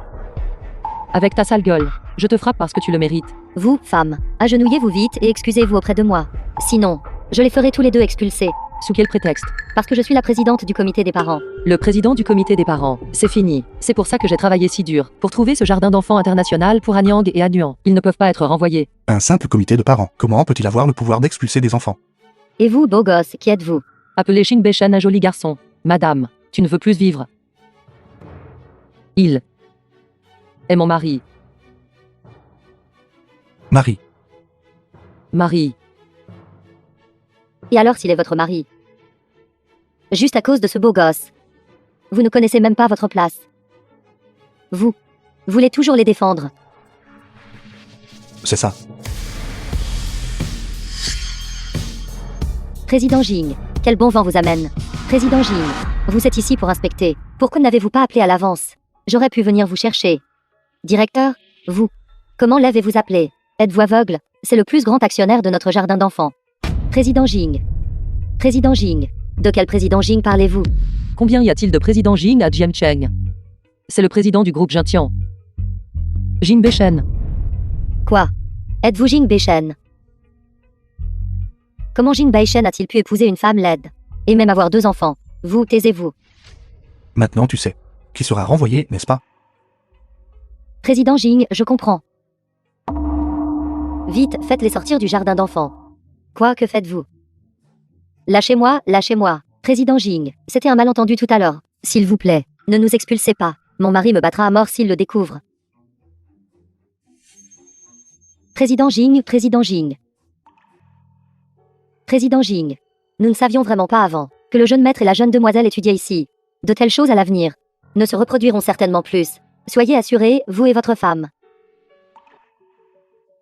Avec ta sale gueule, je te frappe parce que tu le mérites. Vous, femme, agenouillez-vous vite et excusez-vous auprès de moi. Sinon, je les ferai tous les deux expulser. Sous quel prétexte? Parce que je suis la présidente du comité des parents. Le président du comité des parents. C'est fini. C'est pour ça que j'ai travaillé si dur. Pour trouver ce jardin d'enfants international pour Anyang et Anyuan. Ils ne peuvent pas être renvoyés. Un simple comité de parents. Comment peut-il avoir le pouvoir d'expulser des enfants? Et vous, beau gosse, qui êtes-vous? Appelez Xing Beishen un joli garçon. Madame, tu ne veux plus vivre. Il est mon mari. Marie. Marie. Et alors s'il est votre mari? Juste à cause de ce beau gosse. Vous ne connaissez même pas votre place. Vous voulez toujours les défendre. C'est ça. Président Jing, quel bon vent vous amène. Président Jing, vous êtes ici pour inspecter. Pourquoi n'avez-vous pas appelé à l'avance? J'aurais pu venir vous chercher. Directeur, vous. Comment l'avez-vous appelé? Êtes-vous aveugle? C'est le plus grand actionnaire de notre jardin d'enfants. Président Jing. Président Jing. De quel président Jing parlez-vous? Combien y a-t-il de présidents Jing à Jiangcheng? C'est le président du groupe Jintian. Jing Beishen. Quoi? Êtes-vous Jing Beishen? Comment Jing Beishen a-t-il pu épouser une femme laide? Et même avoir 2 enfants? Vous, taisez-vous. Maintenant tu sais. Qui sera renvoyé, n'est-ce pas? Président Jing, je comprends. Vite, faites-les sortir du jardin d'enfants. Quoi, que faites-vous? Lâchez-moi, lâchez-moi. Président Jing, c'était un malentendu tout à l'heure. S'il vous plaît, ne nous expulsez pas. Mon mari me battra à mort s'il le découvre. Président Jing, Président Jing. Président Jing. Nous ne savions vraiment pas avant que le jeune maître et la jeune demoiselle étudiaient ici. De telles choses à l'avenir ne se reproduiront certainement plus. Soyez assurés, vous et votre femme.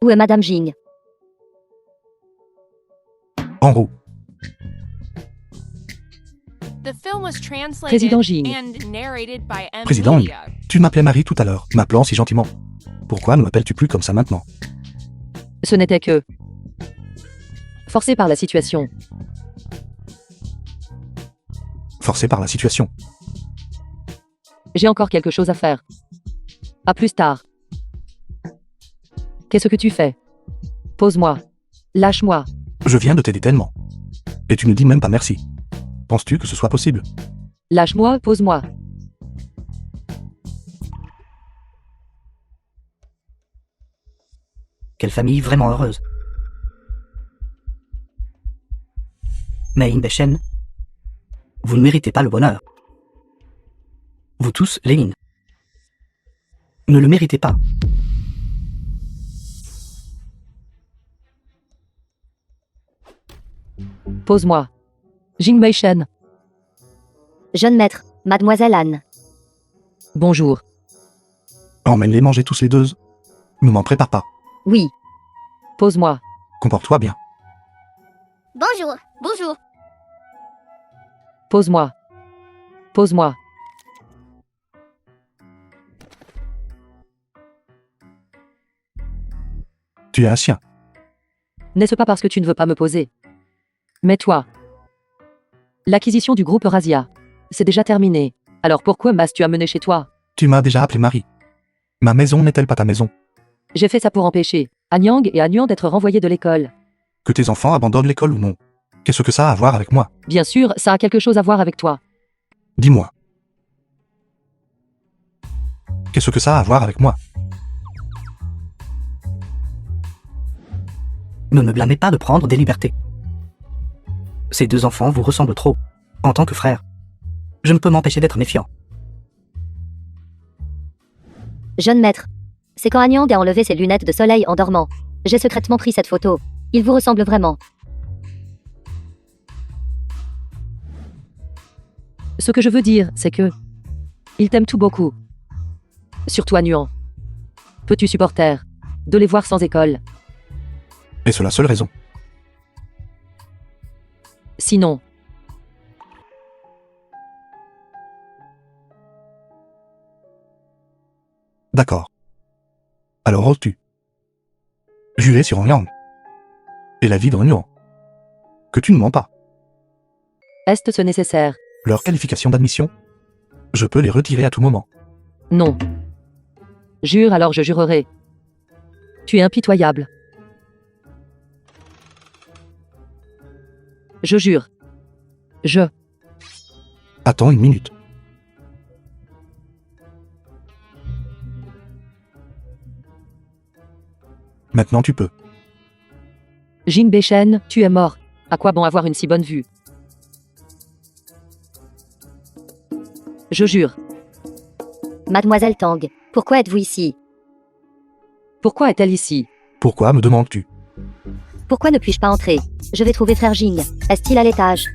Où est Madame Jing? En roue. The film was translated Président Jing. and narrated by M. Président, Media. tu m'appelais Marie tout à l'heure, m'appelant si gentiment. Pourquoi ne m'appelles-tu plus comme ça maintenant? Ce n'était que forcé par la situation. Forcé par la situation. J'ai encore quelque chose à faire. À plus tard. Qu'est-ce que tu fais? Pose-moi. Lâche-moi. Je viens de t'aider tellement. Et tu ne dis même pas merci. Penses-tu que ce soit possible? Lâche-moi, pose-moi. Quelle famille vraiment heureuse. Mais Inbeshen, vous ne méritez pas le bonheur. Vous tous, Lénine. Ne le méritez pas. Pose-moi. Jing Beishen. Jeune maître, Mademoiselle Anne. Bonjour. Emmène-les manger tous les deux. Ne m'en prépare pas. Oui. Pose-moi. Comporte-toi bien. Bonjour, bonjour. Pose-moi. Pose-moi. Tu es un chien. N'est-ce pas parce que tu ne veux pas me poser? Mais toi. L'acquisition du groupe Razia. C'est déjà terminé. Alors pourquoi m'as-tu amené chez toi? Tu m'as déjà appelé Marie. Ma maison n'est-elle pas ta maison? J'ai fait ça pour empêcher Anyang et Anyuan d'être renvoyés de l'école. Que tes enfants abandonnent l'école ou non? Qu'est-ce que ça a à voir avec moi? Bien sûr, ça a quelque chose à voir avec toi. Dis-moi. Qu'est-ce que ça a à voir avec moi? Ne me blâmez pas de prendre des libertés. Ces 2 enfants vous ressemblent trop. En tant que frère, je ne peux m'empêcher d'être méfiant. Jeune maître. C'est quand Anyang a enlevé ses lunettes de soleil en dormant. J'ai secrètement pris cette photo. Il vous ressemble vraiment. Ce que je veux dire, c'est que il t'aime tout beaucoup. Surtout Anyuan. Peux-tu supporter de les voir sans école? Et c'est la seule raison. Sinon, D'accord. Alors oses-tu jurer sur Anyang et la vie de Anyuan que tu ne mens pas? est-ce nécessaire? Leurs qualifications d'admission, je peux les retirer à tout moment. Non. Jure, alors je jurerai. Tu es impitoyable. Je jure. Je. Attends une minute. Maintenant tu peux. Jing Beishen, tu es mort. À quoi bon avoir une si bonne vue? Je jure. Mademoiselle Tang, pourquoi êtes-vous ici? Pourquoi est-elle ici? Pourquoi me demandes-tu? Pourquoi ne puis-je pas entrer? Je vais trouver frère Jing. Est-il à l'étage?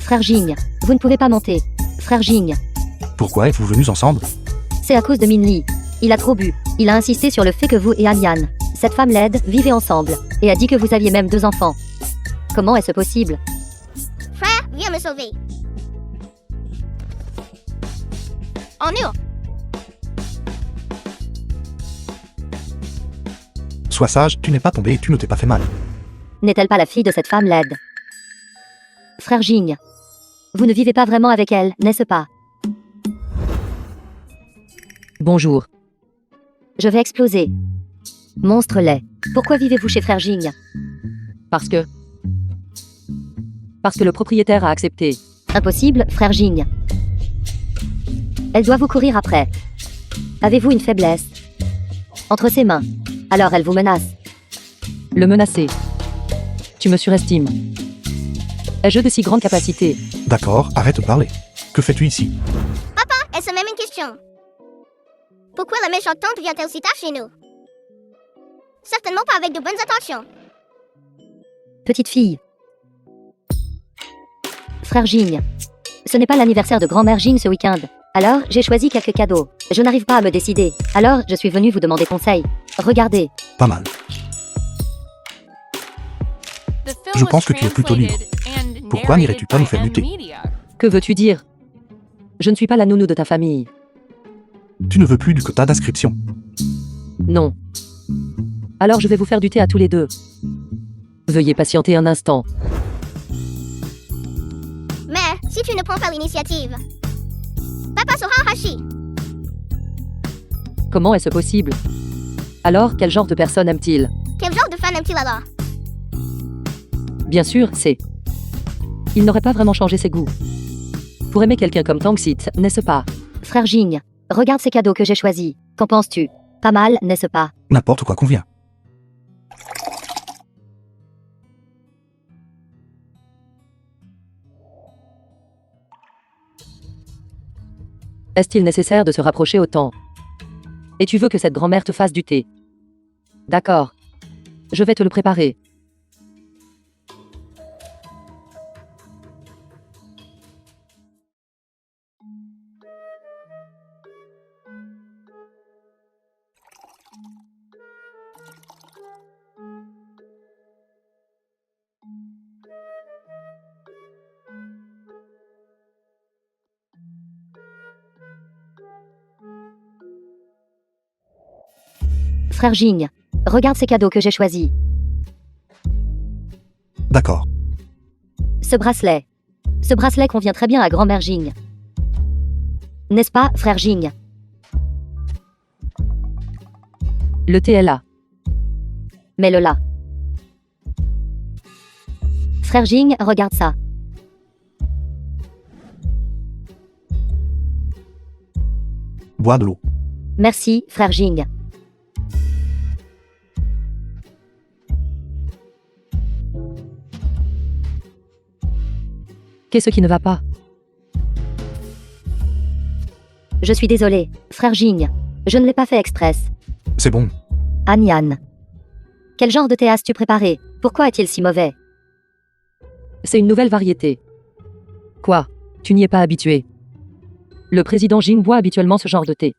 Frère Jing, vous ne pouvez pas monter. Frère Jing, Pourquoi êtes-vous venus ensemble? c'est à cause de Minli. Il a trop bu. Il a insisté sur le fait que vous et Anyan, cette femme laide, vivez ensemble, et a dit que vous aviez même 2 enfants. Comment est-ce possible? sauver. En nous. Sois sage, tu n'es pas tombé et tu ne t'es pas fait mal. N'est-elle pas la fille de cette femme laide? Frère Jing, vous ne vivez pas vraiment avec elle, n'est-ce pas? Bonjour. Je vais exploser. Monstre laid. Pourquoi vivez-vous chez Frère Jing? Parce que le propriétaire a accepté. Impossible, Frère Jing. Elle doit vous courir après. Avez-vous une faiblesse entre ses mains? Alors elle vous menace. Le menacer. Tu me surestimes. Ai-je de si grandes capacités? D'accord, arrête de parler. Que fais-tu ici? Elle se met une question. Pourquoi la méchante tante vient-elle si tard chez nous? Certainement pas avec de bonnes intentions. Petite fille. Frère Jing. Ce n'est pas l'anniversaire de grand-mère Jing ce week-end. Alors, j'ai choisi quelques cadeaux. Je n'arrive pas à me décider. Alors, je suis venue vous demander conseil. Regardez. Pas mal. The film Je was pense que tu es plutôt libre. translated and Pourquoi n'irais-tu pas nous faire narrated by lutter? N-Media. Que veux-tu dire? Je ne suis pas la nounou de ta famille. Tu ne veux plus du quota d'inscription. Non. Alors je vais vous faire du thé à tous les deux. Veuillez patienter un instant. Mais si tu ne prends pas l'initiative, Papa sera Hashi. Comment est-ce possible? Alors, quel genre de personne aime-t-il? Quel genre de fan aime-t-il alors? Bien sûr, c'est... Il n'aurait pas vraiment changé ses goûts. Pour aimer quelqu'un comme Tangsit, n'est-ce pas? Frère Jing, regarde ces cadeaux que j'ai choisis. Qu'en penses-tu? Pas mal, n'est-ce pas? N'importe quoi convient. Est-il nécessaire de se rapprocher autant? Et tu veux que cette grand-mère te fasse du thé? D'accord. Je vais te le préparer. Frère Jing, regarde ces cadeaux que j'ai choisis. D'accord. Ce bracelet. Ce bracelet convient très bien à grand-mère Jing. N'est-ce pas, frère Jing? Le thé est là. Mets-le là. Frère Jing, regarde ça. Bois de l'eau. Merci, frère Jing. Qu'est-ce qui ne va pas? Je suis désolé, frère Jing. Je ne l'ai pas fait express. C'est bon. Anyan. Quel genre de thé as-tu préparé? Pourquoi est-il si mauvais? C'est une nouvelle variété. Quoi? Tu n'y es pas habitué? Le président Jing boit habituellement ce genre de thé.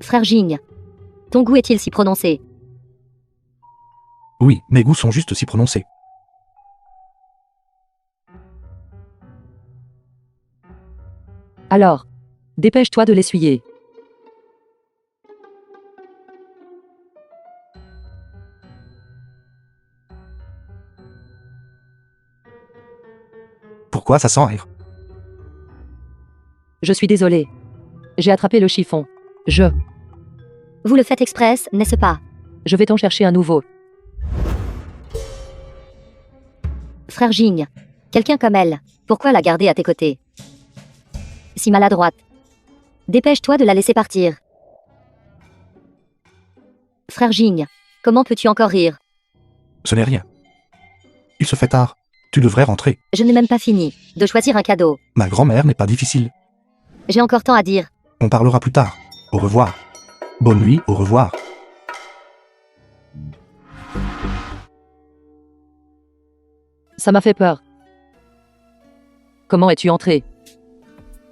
Frère Jing. Ton goût est-il si prononcé? Oui, mes goûts sont juste si prononcés. Alors, dépêche-toi de l'essuyer. Pourquoi ça sent air? Je suis désolé. J'ai attrapé le chiffon. Vous le faites express, n'est-ce pas? Je vais t'en chercher un nouveau. Frère Jing. Quelqu'un comme elle. Pourquoi la garder à tes côtés? Si maladroite. Dépêche-toi de la laisser partir. Frère Jing. Comment peux-tu encore rire? Ce n'est rien. Il se fait tard. Tu devrais rentrer. Je n'ai même pas fini de choisir un cadeau. Ma grand-mère n'est pas difficile. J'ai encore tant à dire. On parlera plus tard. Au revoir. Bonne nuit, au revoir. Ça m'a fait peur. Comment es-tu entré?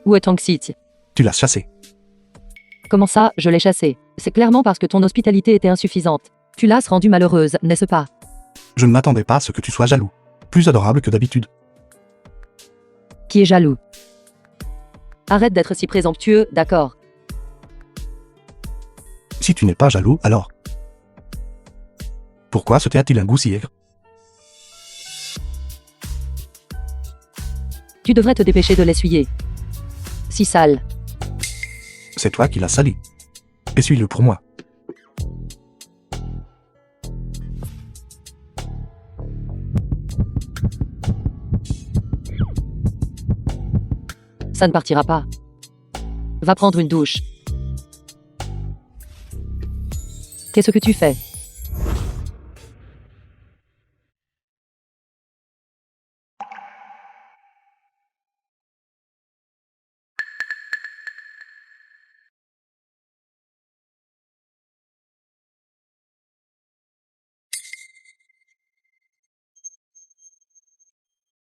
Où est Tangsit? Tu l'as chassé. Comment ça, je l'ai chassé? C'est clairement parce que ton hospitalité était insuffisante. Tu l'as rendue malheureuse, n'est-ce pas? Je ne m'attendais pas à ce que tu sois jaloux. Plus adorable que d'habitude. Qui est jaloux? Arrête d'être si présomptueux, d'accord? Si tu n'es pas jaloux, alors. Pourquoi ce thé a-t-il un goût si aigre? Tu devrais te dépêcher de l'essuyer. Si sale. C'est toi qui l'as sali. Essuie-le pour moi. Ça ne partira pas. Va prendre une douche. Qu'est-ce que tu fais?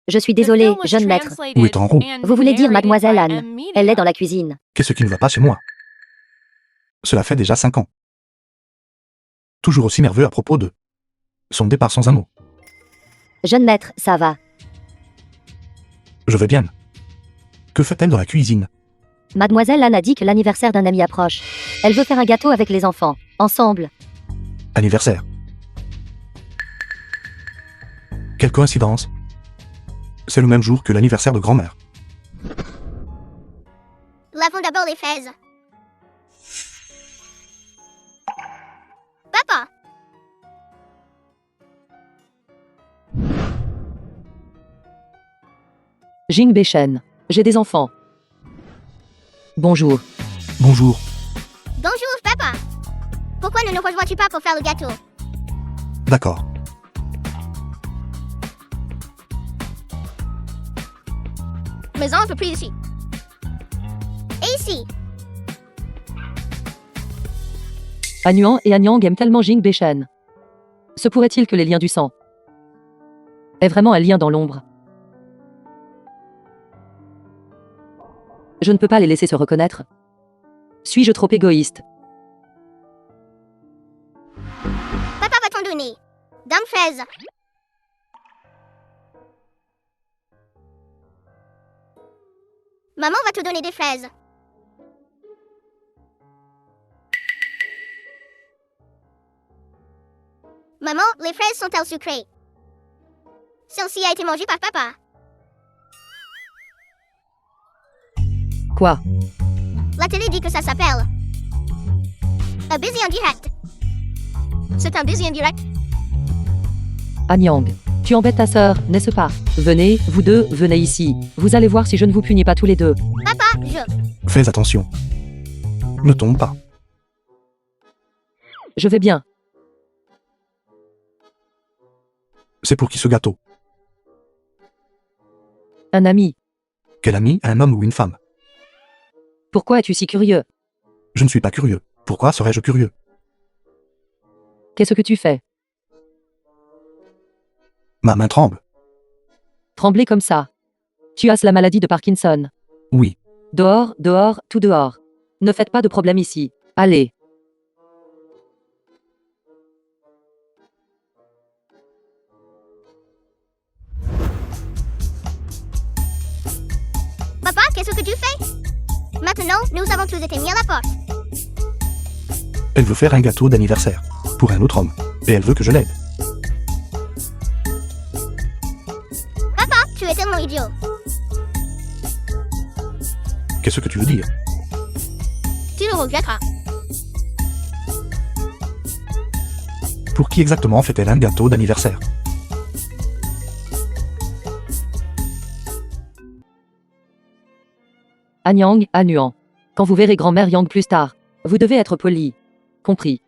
Je suis désolée, jeune maître. Où est Enro? Vous voulez dire mademoiselle Anne. Elle est dans la cuisine. Qu'est-ce qui ne va pas chez moi? Cela fait déjà 5 ans. Toujours aussi nerveux à propos de son départ sans un mot. Jeune maître, ça va. Je vais bien. Que fait-elle dans la cuisine? Mademoiselle Anne a dit que l'anniversaire d'un ami approche. Elle veut faire un gâteau avec les enfants, ensemble. Anniversaire. Quelle coïncidence. C'est le même jour que l'anniversaire de grand-mère. Lavons d'abord les fraises. Papa, Jing Bechen. J'ai des enfants. Bonjour. Bonjour. bonjour papa. Pourquoi ne nous rejoins-tu pas pour faire le gâteau? D'accord. Mais un peu plus ici. Et ici. Anuan et Anyang aiment tellement Jing Bechen. Se pourrait-il que les liens du sang est vraiment un lien dans l'ombre? Je ne peux pas les laisser se reconnaître. Suis-je trop égoïste? Papa va t'en donner. Dame fraise. Maman va te donner des fraises. Maman, les fraises sont-elles sucrées? Celle-ci a été mangée par papa. Quoi? La télé dit que ça s'appelle un busy en direct. C'est un busy en direct. Anyang, tu embêtes ta sœur, n'est-ce pas? Venez, vous deux, venez ici. Vous allez voir si je ne vous punis pas tous les deux. Papa, je... Fais attention. Ne tombe pas. Je vais bien. C'est pour qui ce gâteau? Un ami. Quel ami, un homme ou une femme? Pourquoi es-tu si curieux? Je ne suis pas curieux. Pourquoi serais-je curieux? Qu'est-ce que tu fais? Ma main tremble. Trembler comme ça. Tu as la maladie de Parkinson. Oui. Dehors, dehors, tout dehors. Ne faites pas de problème ici. Allez. Papa, qu'est-ce que tu fais? Maintenant, nous avons tous été mis à la porte. Elle veut faire un gâteau d'anniversaire. Pour un autre homme. Et elle veut que je l'aide. Papa, tu es tellement idiot. Qu'est-ce que tu veux dire? Tu le regretteras. Pour qui exactement fait-elle un gâteau d'anniversaire? Anyang, Anuan. Quand vous verrez grand-mère Yang plus tard, vous devez être poli. Compris.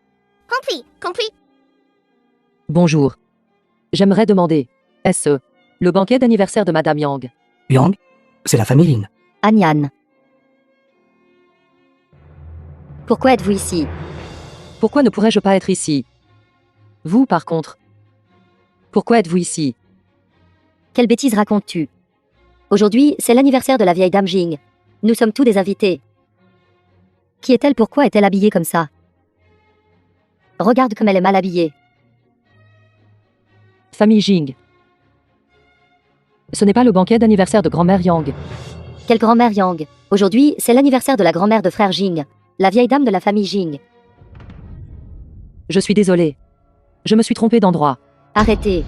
Compris, compris. Bonjour. J'aimerais demander, est-ce le banquet d'anniversaire de Madame Yang? Yang, c'est la famille Lin. Anyan. Pourquoi êtes-vous ici? Pourquoi ne pourrais-je pas être ici? Vous, par contre. Pourquoi êtes-vous ici? Quelle bêtise racontes-tu? Aujourd'hui, c'est l'anniversaire de la vieille dame Jing. Nous sommes tous des invités. Qui est-elle? Pourquoi est-elle habillée comme ça? Regarde comme elle est mal habillée. Famille Jing. Ce n'est pas le banquet d'anniversaire de grand-mère Yang. Quelle grand-mère Yang? Aujourd'hui, c'est l'anniversaire de la grand-mère de frère Jing, la vieille dame de la famille Jing. Je suis désolé. Je me suis trompé d'endroit. Arrêtez.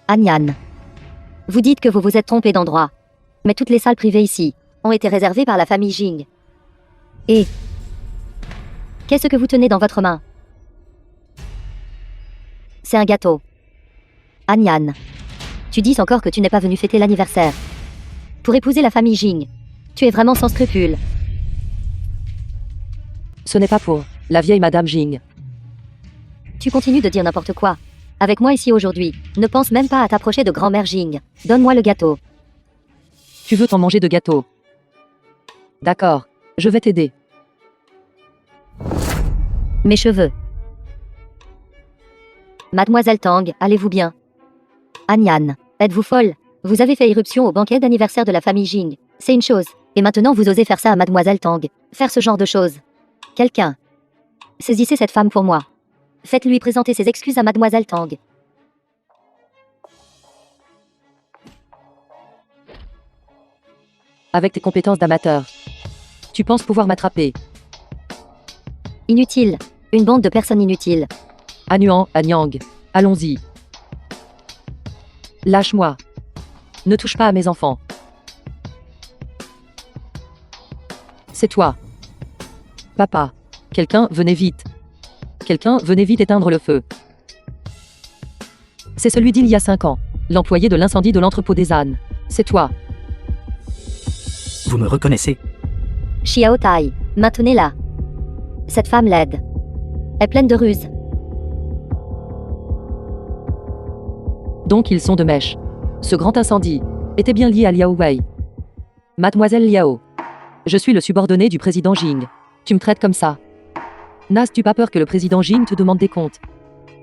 Anyan. Vous dites que vous vous êtes trompé d'endroit. Mais toutes les salles privées ici ont été réservées par la famille Jing. Et qu'est-ce que vous tenez dans votre main? C'est un gâteau. Anyan. Tu dis encore que tu n'es pas venu fêter l'anniversaire. Pour épouser la famille Jing. Tu es vraiment sans scrupules. Ce n'est pas pour la vieille Madame Jing. Tu continues de dire n'importe quoi. Avec moi ici aujourd'hui, ne pense même pas à t'approcher de grand-mère Jing. Donne-moi le gâteau. Tu veux t'en manger de gâteau. D'accord, je vais t'aider. Mes cheveux. Mademoiselle Tang, allez-vous bien? Anyan, êtes-vous folle? Vous avez fait irruption au banquet d'anniversaire de la famille Jing. C'est une chose. Et maintenant vous osez faire ça à Mademoiselle Tang. Faire ce genre de choses. Quelqu'un. Saisissez cette femme pour moi. Faites-lui présenter ses excuses à Mademoiselle Tang. Avec tes compétences d'amateur. Tu penses pouvoir m'attraper. Inutile. Une bande de personnes inutiles. Anuan, Anyang. Allons-y. Lâche-moi. Ne touche pas à mes enfants. C'est toi. Papa. Quelqu'un, venez vite. Quelqu'un, venez vite éteindre le feu. C'est celui d'il y a 5 ans. L'employé de l'incendie de l'entrepôt des ânes. C'est toi. Vous me reconnaissez? Xiao Tai, maintenez-la. Cette femme laide est pleine de ruses. Donc ils sont de mèche. Ce grand incendie était bien lié à Liao Wei. Mademoiselle Liao. Je suis le subordonné du président Jing. Tu me traites comme ça. N'as-tu pas peur que le président Jing te demande des comptes?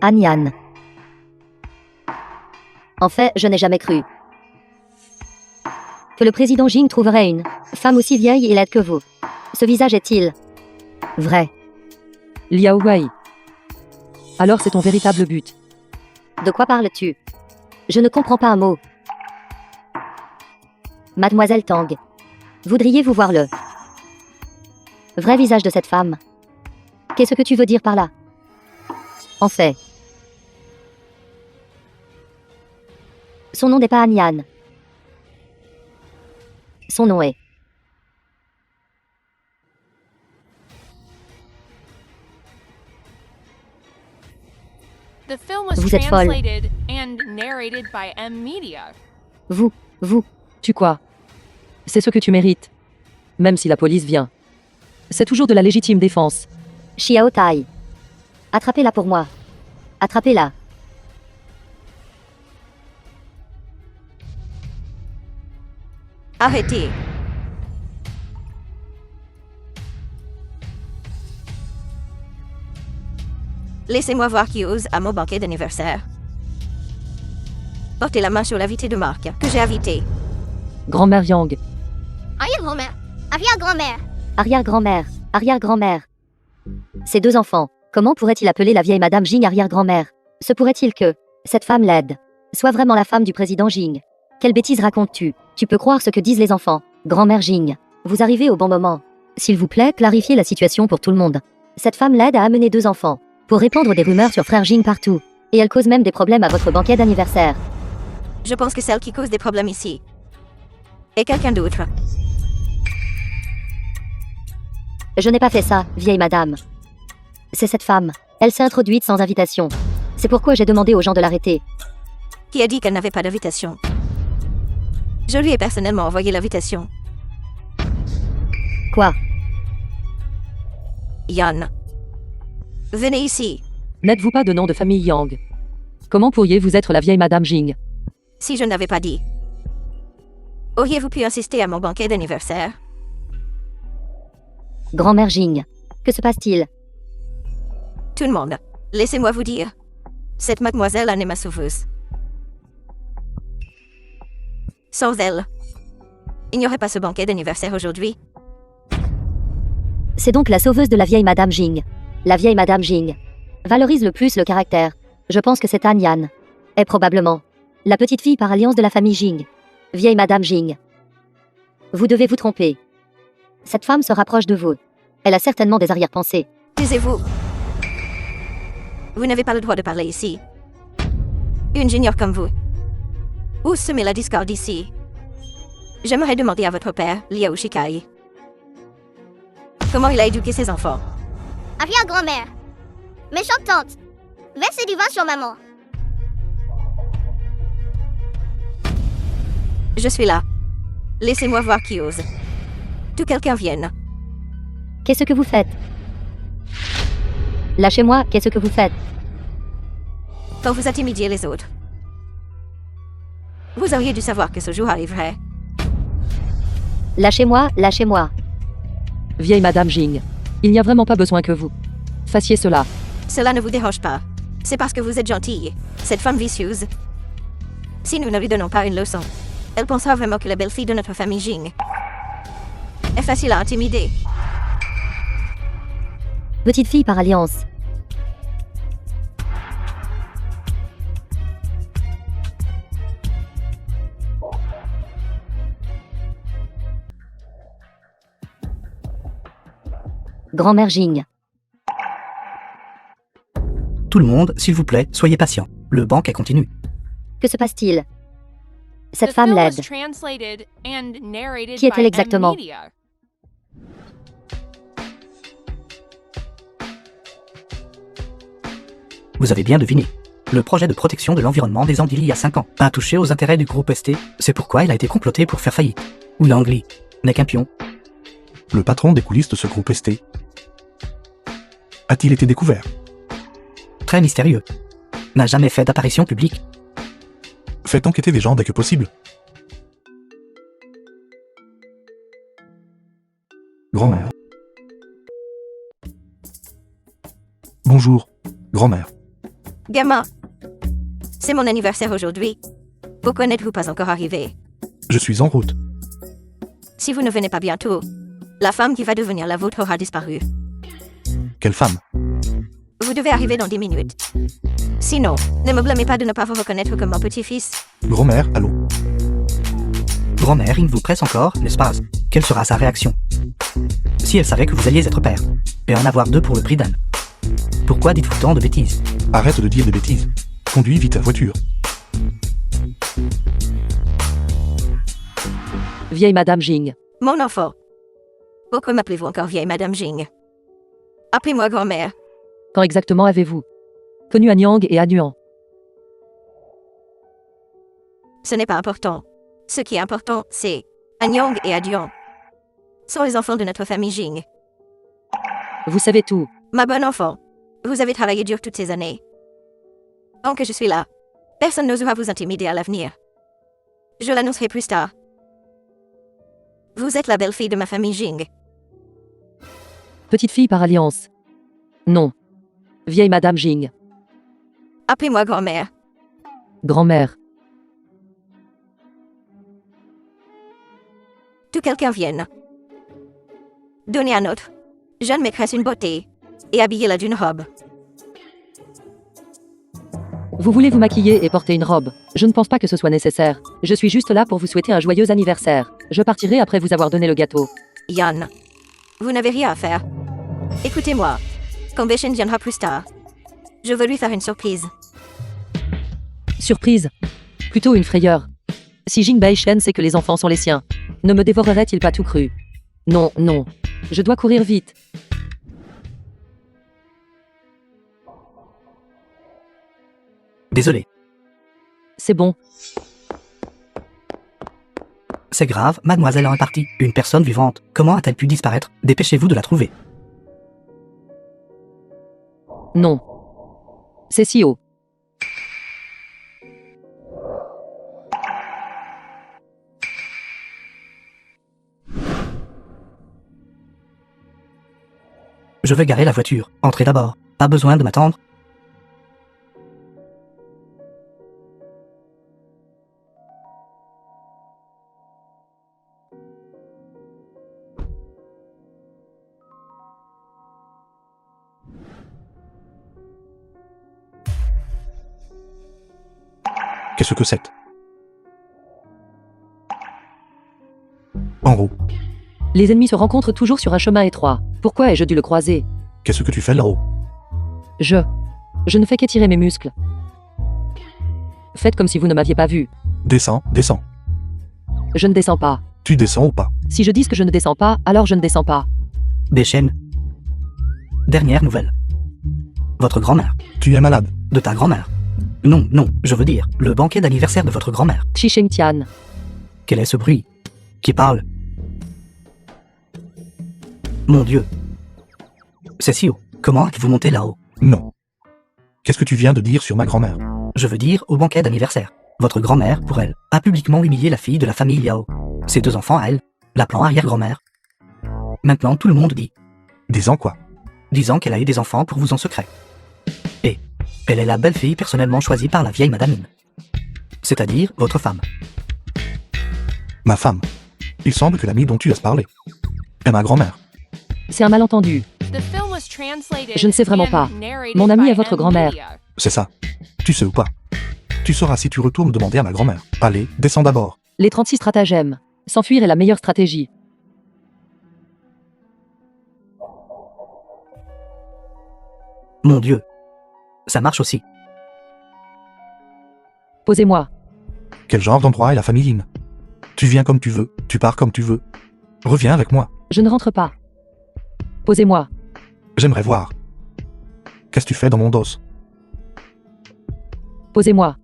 Anyan. En fait, je n'ai jamais cru que le président Jing trouverait une femme aussi vieille et laide que vous. Ce visage est-il vrai? Liao Wei. Alors c'est ton véritable but. De quoi parles-tu? Je ne comprends pas un mot. Mademoiselle Tang, voudriez-vous voir le vrai visage de cette femme? Qu'est-ce que tu veux dire par là? En fait, son nom n'est pas Anyan. Son nom est... The film was Vous êtes folle. translated and narrated by M Media. Vous. Tu quoi? C'est ce que tu mérites. Même si la police vient. C'est toujours de la légitime défense. Xiao Tai. Attrapez-la pour moi. Attrapez-la. Arrêtez. Laissez-moi voir qui ose à mon banquet d'anniversaire. Portez la main sur l'invité de marque que j'ai invité. Grand-mère Yang. Arrière-grand-mère. Arrière-grand-mère. Arrière-grand-mère. Arrière-grand-mère. Ces deux enfants, comment pourrait-il appeler la vieille Madame Jing arrière-grand-mère? Se pourrait-il que cette femme laide soit vraiment la femme du président Jing? Quelle bêtise racontes-tu? Tu peux croire ce que disent les enfants. Grand-mère Jing, vous arrivez au bon moment. S'il vous plaît, clarifiez la situation pour tout le monde. Cette femme laide a amené 2 enfants pour répandre des rumeurs sur frère Jing partout. Et elle cause même des problèmes à votre banquet d'anniversaire. Je pense que celle qui cause des problèmes ici est quelqu'un d'autre. Je n'ai pas fait ça, vieille madame. C'est cette femme. Elle s'est introduite sans invitation. C'est pourquoi j'ai demandé aux gens de l'arrêter. Qui a dit qu'elle n'avait pas d'invitation? Je lui ai personnellement envoyé l'invitation. Quoi? Yan. Venez ici. N'êtes-vous pas de nom de famille Yang? Comment pourriez-vous être la vieille Madame Jing? Si je n'avais pas dit. Auriez-vous pu assister à mon banquet d'anniversaire? Grand-mère Jing. Que se passe-t-il? Tout le monde, laissez-moi vous dire. Cette mademoiselle en est ma sauveuse. Sans elle, il n'y aurait pas ce banquet d'anniversaire aujourd'hui. C'est donc la sauveuse de la vieille Madame Jing. La vieille Madame Jing valorise le plus le caractère. Je pense que c'est Anyan. Est probablement La petite fille par alliance de la famille Jing. Vieille Madame Jing. Vous devez vous tromper. Cette femme se rapproche de vous. Elle a certainement des arrière-pensées. Taisez-vous. Vous n'avez pas le droit de parler ici. Une junior comme vous. Où se met la discorde ici? J'aimerais demander à votre père, Liao Shikai. Comment il a éduqué ses enfants? Arrière-grand-mère. Méchante tante. Versez du vin sur maman. Je suis là. Laissez-moi voir qui ose. Que quelqu'un vienne. Qu'est-ce que vous faites? Lâchez-moi, qu'est-ce que vous faites? Quand vous intimidiez les autres. Vous auriez dû savoir que ce jour arriverait. Lâchez-moi, lâchez-moi. Vieille Madame Jing. Il n'y a vraiment pas besoin que vous fassiez cela. Cela ne vous dérange pas. C'est parce que vous êtes gentille. Cette femme vicieuse. Si nous ne lui donnons pas une leçon, elle pensera vraiment que la belle-fille de notre famille Jing est facile à intimider. Petite fille par alliance. Grand-mère Jing. Tout le monde, s'il vous plaît, soyez patient. Le banquet continue. Que se passe-t-il? Cette The femme film was laide. translated and narrated Qui est-elle by exactement? M-Media. Vous avez bien deviné. Le projet de protection de l'environnement des Antilles il y a 5 ans a touché aux intérêts du groupe ST, c'est pourquoi il a été comploté pour faire faillite. Ou l'Angli n'est qu'un pion. Le patron des coulisses de ce groupe ST a-t-il été découvert? Très mystérieux. N'a jamais fait d'apparition publique. Faites enquêter les gens dès que possible. Grand-mère. Bonjour, grand-mère. Gamin, c'est mon anniversaire aujourd'hui. Pourquoi n'êtes-vous pas encore arrivé? Je suis en route. Si vous ne venez pas bientôt, la femme qui va devenir la vôtre aura disparu. Quelle femme? Vous devez arriver dans 10 minutes. Sinon, ne me blâmez pas de ne pas vous reconnaître comme mon petit-fils. Grand-mère, allô? Grand-mère, il vous presse encore, n'est-ce pas? Quelle sera sa réaction? Si elle savait que vous alliez être père, et en avoir 2 pour le prix d'un. Pourquoi dites-vous tant de bêtises? Arrête de dire des bêtises. Conduis vite ta voiture. Vieille Madame Jing. Mon enfant. Pourquoi m'appelez-vous encore vieille Madame Jing? Appelez-moi grand-mère. Quand exactement avez-vous connu Anyang et Anuan? Ce n'est pas important. Ce qui est important, c'est Anyang et Aduan sont les enfants de notre famille Jing. Vous savez tout. Ma bonne enfant, vous avez travaillé dur toutes ces années. Tant que je suis là, personne n'osera vous intimider à l'avenir. Je l'annoncerai plus tard. Vous êtes la belle-fille de ma famille Jing. Petite fille par alliance. Non. Vieille Madame Jing. Appelez-moi grand-mère. Grand-mère. Que quelqu'un vienne. Donnez à notre jeune maîtresse une beauté et habillez-la d'une robe. Vous voulez vous maquiller et porter une robe? Je ne pense pas que ce soit nécessaire. Je suis juste là pour vous souhaiter un joyeux anniversaire. Je partirai après vous avoir donné le gâteau. Yann, vous n'avez rien à faire. Écoutez-moi. Quand Beishen viendra plus tard, je veux lui faire une surprise. Surprise. Plutôt une frayeur. Si Jing Beishen sait que les enfants sont les siens, ne me dévorerait-il pas tout cru? Non, non. Je dois courir vite. Désolé. C'est bon. C'est grave, mademoiselle en est partie. Une personne vivante. Comment a-t-elle pu disparaître? Dépêchez-vous de la trouver. Non. C'est si haut. Je veux garer la voiture. Entrez d'abord. Pas besoin de m'attendre. Qu'est-ce que c'est? En haut. Les ennemis se rencontrent toujours sur un chemin étroit. Pourquoi ai-je dû le croiser? Qu'est-ce que tu fais là-haut? Je ne fais qu'étirer mes muscles. Faites comme si vous ne m'aviez pas vu. Descends, descends. Je ne descends pas. Tu descends ou pas? Si je dis que je ne descends pas, alors je ne descends pas. Beshem. Dernière nouvelle. Votre grand-mère. Tu es malade. De ta grand-mère. Non, non, je veux dire, le banquet d'anniversaire de votre grand-mère. Chi Sheng Tian. Quel est ce bruit? Qui parle? Mon Dieu. C'est si haut. Comment êtes-vous monté là-haut? Non. Qu'est-ce que tu viens de dire sur ma grand-mère? Je veux dire, au banquet d'anniversaire. Votre grand-mère, pour elle, a publiquement humilié la fille de la famille Liao. Ses 2 enfants à elle, l'appelant arrière-grand-mère. Maintenant, tout le monde dit. Disant quoi? Disant qu'elle a eu des enfants pour vous en secret. Et elle est la belle-fille personnellement choisie par la vieille Madame Min. C'est-à-dire votre femme. Ma femme. Il semble que l'amie dont tu as parlé est ma grand-mère. C'est un malentendu. The film was translated Je ne sais vraiment and pas. narrated Mon ami by est votre M. grand-mère. Lydia. C'est ça. Tu sais ou pas? Tu sauras si tu retournes demander à ma grand-mère. Allez, descends d'abord. Les 36 stratagèmes. S'enfuir est la meilleure stratégie. Mon Dieu. Ça marche aussi. Posez-moi. Quel genre d'endroit est la famille Yin? Tu viens comme tu veux, tu pars comme tu veux. Reviens avec moi. Je ne rentre pas. Posez-moi. J'aimerais voir. Qu'est-ce que tu fais dans mon dos? Posez-moi.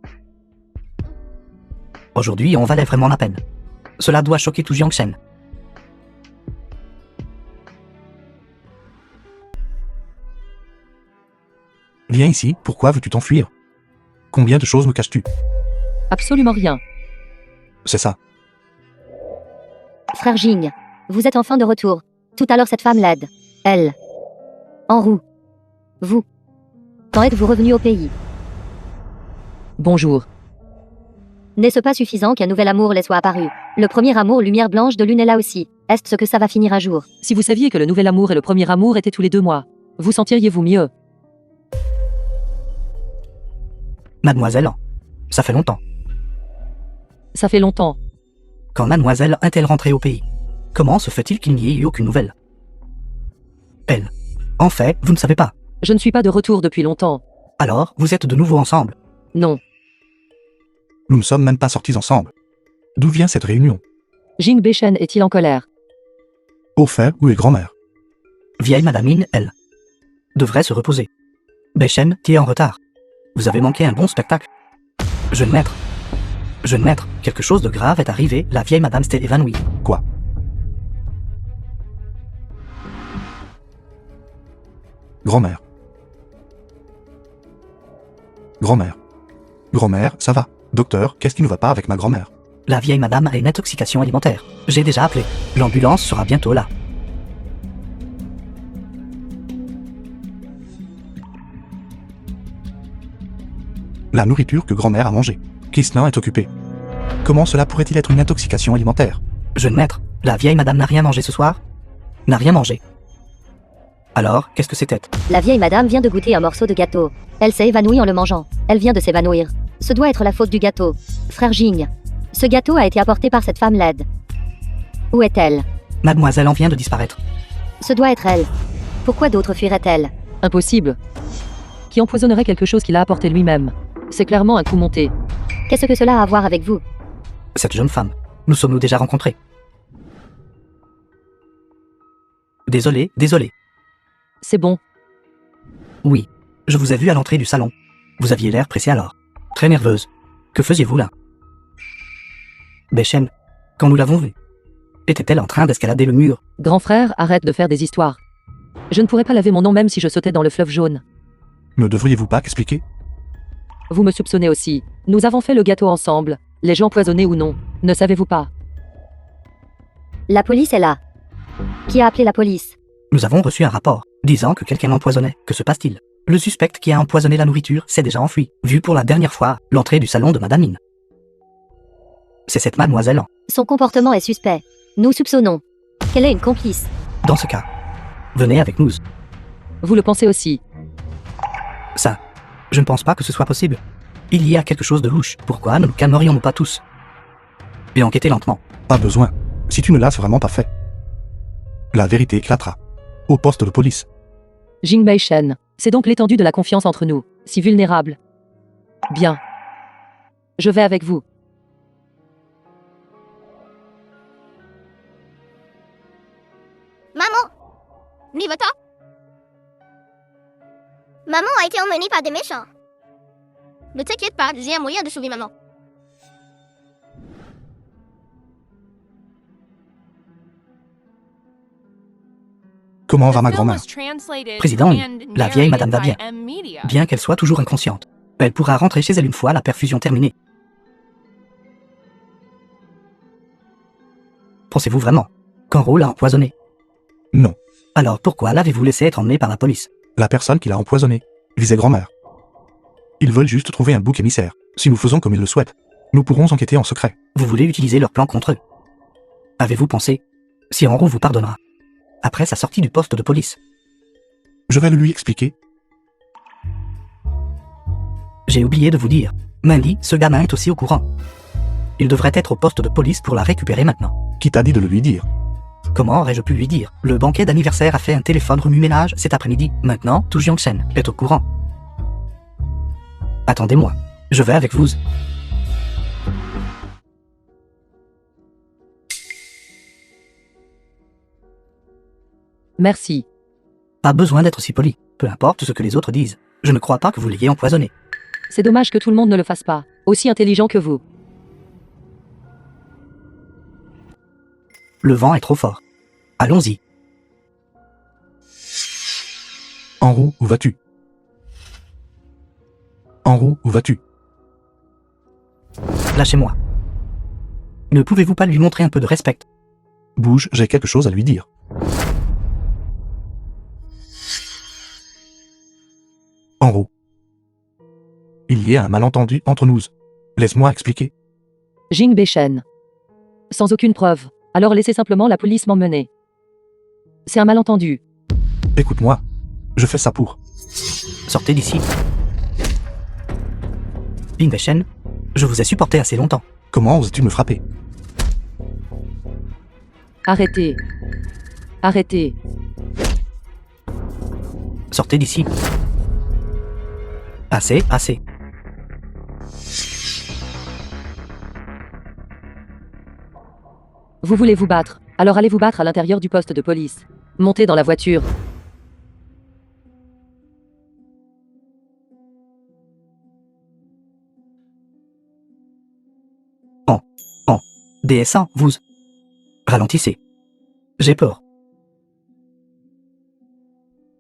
Aujourd'hui, on valait vraiment la peine. Cela doit choquer tout Jiangshen. Viens ici, pourquoi veux-tu t'enfuir? Combien de choses me caches-tu? Absolument rien. C'est ça. Frère Jing, vous êtes enfin de retour. Tout à l'heure cette femme laide. Elle. En roue. Vous. Quand êtes-vous revenu au pays? Bonjour. N'est-ce pas suffisant qu'un nouvel amour les soit apparu? Le premier amour lumière blanche de lune est là aussi. Est-ce que ça va finir un jour? Si vous saviez que le nouvel amour et le premier amour étaient tous les 2 mois, vous sentiriez-vous mieux? Mademoiselle, ça fait longtemps. Ça fait longtemps. Quand mademoiselle est-elle rentrée au pays? Comment se fait-il qu'il n'y ait eu aucune nouvelle? Elle. En fait, vous ne savez pas. Je ne suis pas de retour depuis longtemps. Alors, vous êtes de nouveau ensemble. Non. Nous ne sommes même pas sortis ensemble. D'où vient cette réunion? Jing Beishen est-il en colère? Au fait, où est grand-mère? Vieille Madame Min, elle, devrait se reposer. Beishen, tu es en retard. Vous avez manqué un bon spectacle. Jeune maître, quelque chose de grave est arrivé, la vieille Madame s'est évanouie. Quoi? Grand-mère. Grand-mère. Grand-mère, ça va. Docteur, qu'est-ce qui ne va pas avec ma grand-mère? La vieille Madame a une intoxication alimentaire. J'ai déjà appelé. L'ambulance sera bientôt là. La nourriture que grand-mère a mangée. Kisnan est occupé. Comment cela pourrait-il être une intoxication alimentaire? Jeune maître, la vieille Madame n'a rien mangé ce soir? N'a rien mangé. Alors, qu'est-ce que c'était? La vieille madame vient de goûter un morceau de gâteau. Elle s'est évanouie en le mangeant. Elle vient de s'évanouir. Ce doit être la faute du gâteau. Frère Jing. Ce gâteau a été apporté par cette femme laide. Où est-elle? Mademoiselle en vient de disparaître. Ce doit être elle. Pourquoi d'autres fuiraient-elles? Impossible. Qui empoisonnerait quelque chose qu'il a apporté lui-même? C'est clairement un coup monté. Qu'est-ce que cela a à voir avec vous? Cette jeune femme, nous sommes-nous déjà rencontrés? Désolé. C'est bon. Oui, je vous ai vu à l'entrée du salon. Vous aviez l'air pressé alors. Très nerveuse. Que faisiez-vous là? Beishen, quand nous l'avons vue, était-elle en train d'escalader le mur? Grand frère, arrête de faire des histoires. Je ne pourrais pas laver mon nom même si je sautais dans le fleuve jaune. Ne devriez-vous pas expliquer? Vous me soupçonnez aussi. Nous avons fait le gâteau ensemble. Les gens empoisonnés ou non. Ne savez-vous pas? La police est là. Qui a appelé la police? Nous avons reçu un rapport disant que quelqu'un l'empoisonnait. Que se passe-t-il? Le suspect qui a empoisonné la nourriture s'est déjà enfui, vu pour la dernière fois l'entrée du salon de Madame Min. C'est cette mademoiselle. Son comportement est suspect. Nous soupçonnons qu'elle est une complice. Dans ce cas, venez avec nous. Vous le pensez aussi. Ça, je ne pense pas que ce soit possible. Il y a quelque chose de louche. Pourquoi ne nous calmerions-nous pas tous? Et enquêter lentement. Pas besoin. Si tu ne l'as vraiment pas fait, la vérité éclatera. Au poste de police. Jing Bei-shen, c'est donc l'étendue de la confiance entre nous, si vulnérable. Bien. Je vais avec vous. Maman! N'y va-t-on? Maman a été emmenée par des méchants. Ne t'inquiète pas, j'ai un moyen de sauver maman. Comment The va ma film grand-mère? was translated Président, and la vieille madame va narrated bien. by M Media. Bien qu'elle soit toujours inconsciente. Elle pourra rentrer chez elle une fois la perfusion terminée. Pensez-vous vraiment qu'Enro l'a empoisonné? Non. Alors pourquoi l'avez-vous laissé être emmené par la police? La personne qui l'a empoisonné visait grand-mère. Ils veulent juste trouver un bouc émissaire. Si nous faisons comme ils le souhaitent, nous pourrons enquêter en secret. Vous voulez utiliser leur plan contre eux? Avez-vous pensé si Enro vous pardonnera après sa sortie du poste de police? Je vais le lui expliquer. J'ai oublié de vous dire. Mandy, ce gamin est aussi au courant. Il devrait être au poste de police pour la récupérer maintenant. Qui t'a dit de le lui dire? Comment aurais-je pu lui dire? Le banquet d'anniversaire a fait un téléphone remue-ménage cet après-midi. Maintenant, tout Jiangchen est au courant. Attendez-moi. Je vais avec vous. Merci. Pas besoin d'être si poli. Peu importe ce que les autres disent. Je ne crois pas que vous l'ayez empoisonné. C'est dommage que tout le monde ne le fasse pas, aussi intelligent que vous. Le vent est trop fort. Allons-y. Enro, où vas-tu? Enro, où vas-tu? Lâchez-moi. Ne pouvez-vous pas lui montrer un peu de respect? Bouge, j'ai quelque chose à lui dire. Enro. Il y a un malentendu entre nous. Laisse-moi expliquer. Jing Bei-shen. Sans aucune preuve. Alors laissez simplement la police m'emmener. C'est un malentendu. Écoute-moi. Je fais ça pour. Sortez d'ici. Lin Bei-shen, je vous ai supporté assez longtemps. Comment oses-tu me frapper? Arrêtez. Arrêtez. Sortez d'ici. Assez, assez. Vous voulez vous battre, alors allez vous battre à l'intérieur du poste de police. Montez dans la voiture. DS1, vous. Ralentissez. J'ai peur.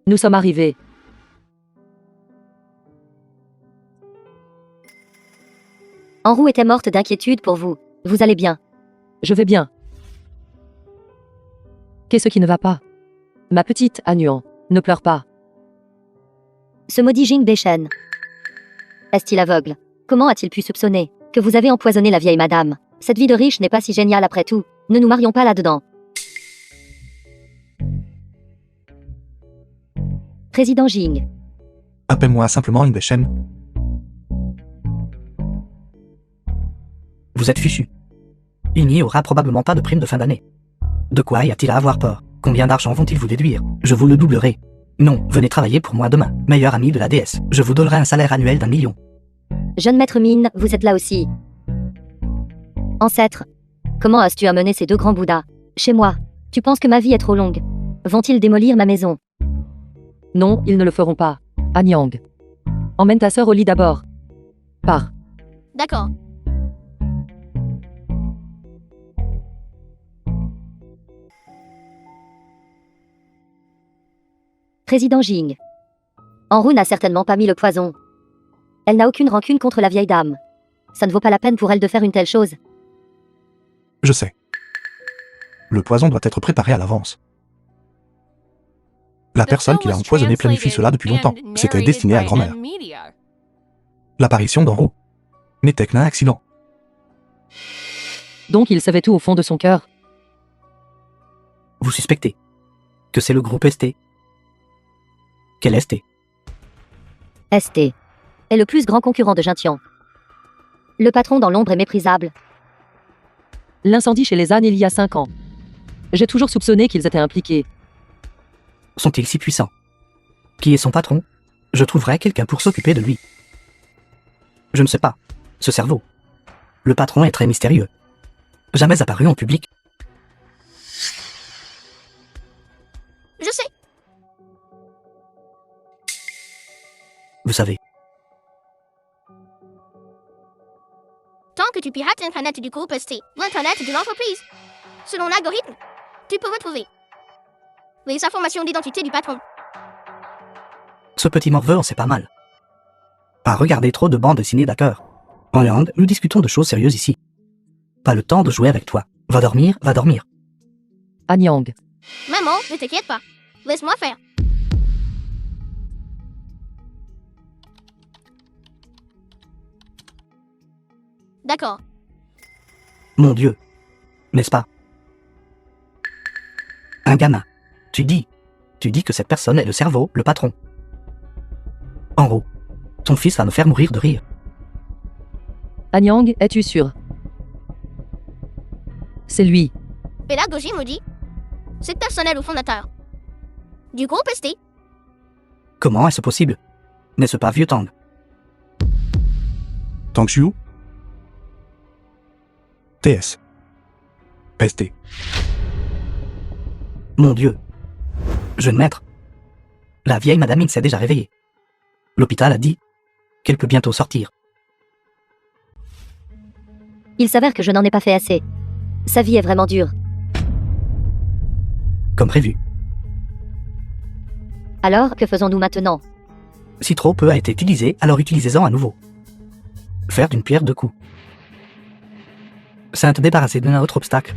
Nous sommes arrivés. Enrou était morte d'inquiétude pour vous. Vous allez bien. Je vais bien. Qu'est-ce qui ne va pas? Ma petite Anuan, ne pleure pas. Ce maudit Jing Bei-shen. Est-il aveugle? Comment a-t-il pu soupçonner que vous avez empoisonné la vieille madame? Cette vie de riche n'est pas si géniale après tout. Ne nous marions pas là-dedans. Président Jing. Appelle-moi simplement Lin Bei-shen. Vous êtes fichu. Il n'y aura probablement pas de prime de fin d'année. De quoi y a-t-il à avoir peur? Combien d'argent vont-ils vous déduire? Je vous le doublerai. Non, venez travailler pour moi demain. Meilleur ami de la déesse. Je vous donnerai un salaire annuel d'1 million. Jeune maître Mine, vous êtes là aussi. Ancêtre. Comment as-tu amené ces deux grands bouddhas chez moi? Tu penses que ma vie est trop longue? Vont-ils démolir ma maison? Non, ils ne le feront pas. Anyang. Emmène ta sœur au lit d'abord. Pars. D'accord. Président Jing. Enrou n'a certainement pas mis le poison. Elle n'a aucune rancune contre la vieille dame. Ça ne vaut pas la peine pour elle de faire une telle chose. Je sais. Le poison doit être préparé à l'avance. La personne qui l'a empoisonné planifie cela depuis longtemps. C'était destiné à grand-mère. L'apparition d'Enro n'était qu'un accident. Donc il savait tout au fond de son cœur. Vous suspectez que c'est le groupe ST. Quel ST? ST est le plus grand concurrent de Jintian. Le patron dans l'ombre est méprisable. L'incendie chez les ânes il y a 5 ans. J'ai toujours soupçonné qu'ils étaient impliqués. Sont-ils si puissants? Qui est son patron? Je trouverai quelqu'un pour s'occuper de lui. Je ne sais pas. Ce cerveau. Le patron est très mystérieux. Jamais apparu en public. Je sais. Vous savez. Tant que tu pirates l'intranet du groupe ST, l'intranet de l'entreprise, selon l'algorithme, tu peux retrouver les informations d'identité du patron. Ce petit morveux en sait pas mal. Pas regarder trop de bandes dessinées d'acteurs. En Inde, nous discutons de choses sérieuses ici. Pas le temps de jouer avec toi. Va dormir, va dormir. Anyang. Maman, ne t'inquiète pas. Laisse-moi faire. D'accord. Mon Dieu. N'est-ce pas? Un gamin. Tu dis que cette personne est le cerveau, le patron. En gros, ton fils va me faire mourir de rire. Anyang, es-tu sûr? C'est lui. Pédagogie me dit. Cette personne est le fondateur du groupe ST. Comment est-ce possible? N'est-ce pas vieux Tang? Tang Xiu TS. PST. Mon Dieu. Jeune maître. La vieille madame Ing s'est déjà réveillée. L'hôpital a dit qu'elle peut bientôt sortir. Il s'avère que je n'en ai pas fait assez. Sa vie est vraiment dure. Comme prévu. Alors, que faisons-nous maintenant? Si trop peu a été utilisé, alors utilisez-en à nouveau. Faire d'une pierre deux coups. C'est te débarrasser d'un autre obstacle.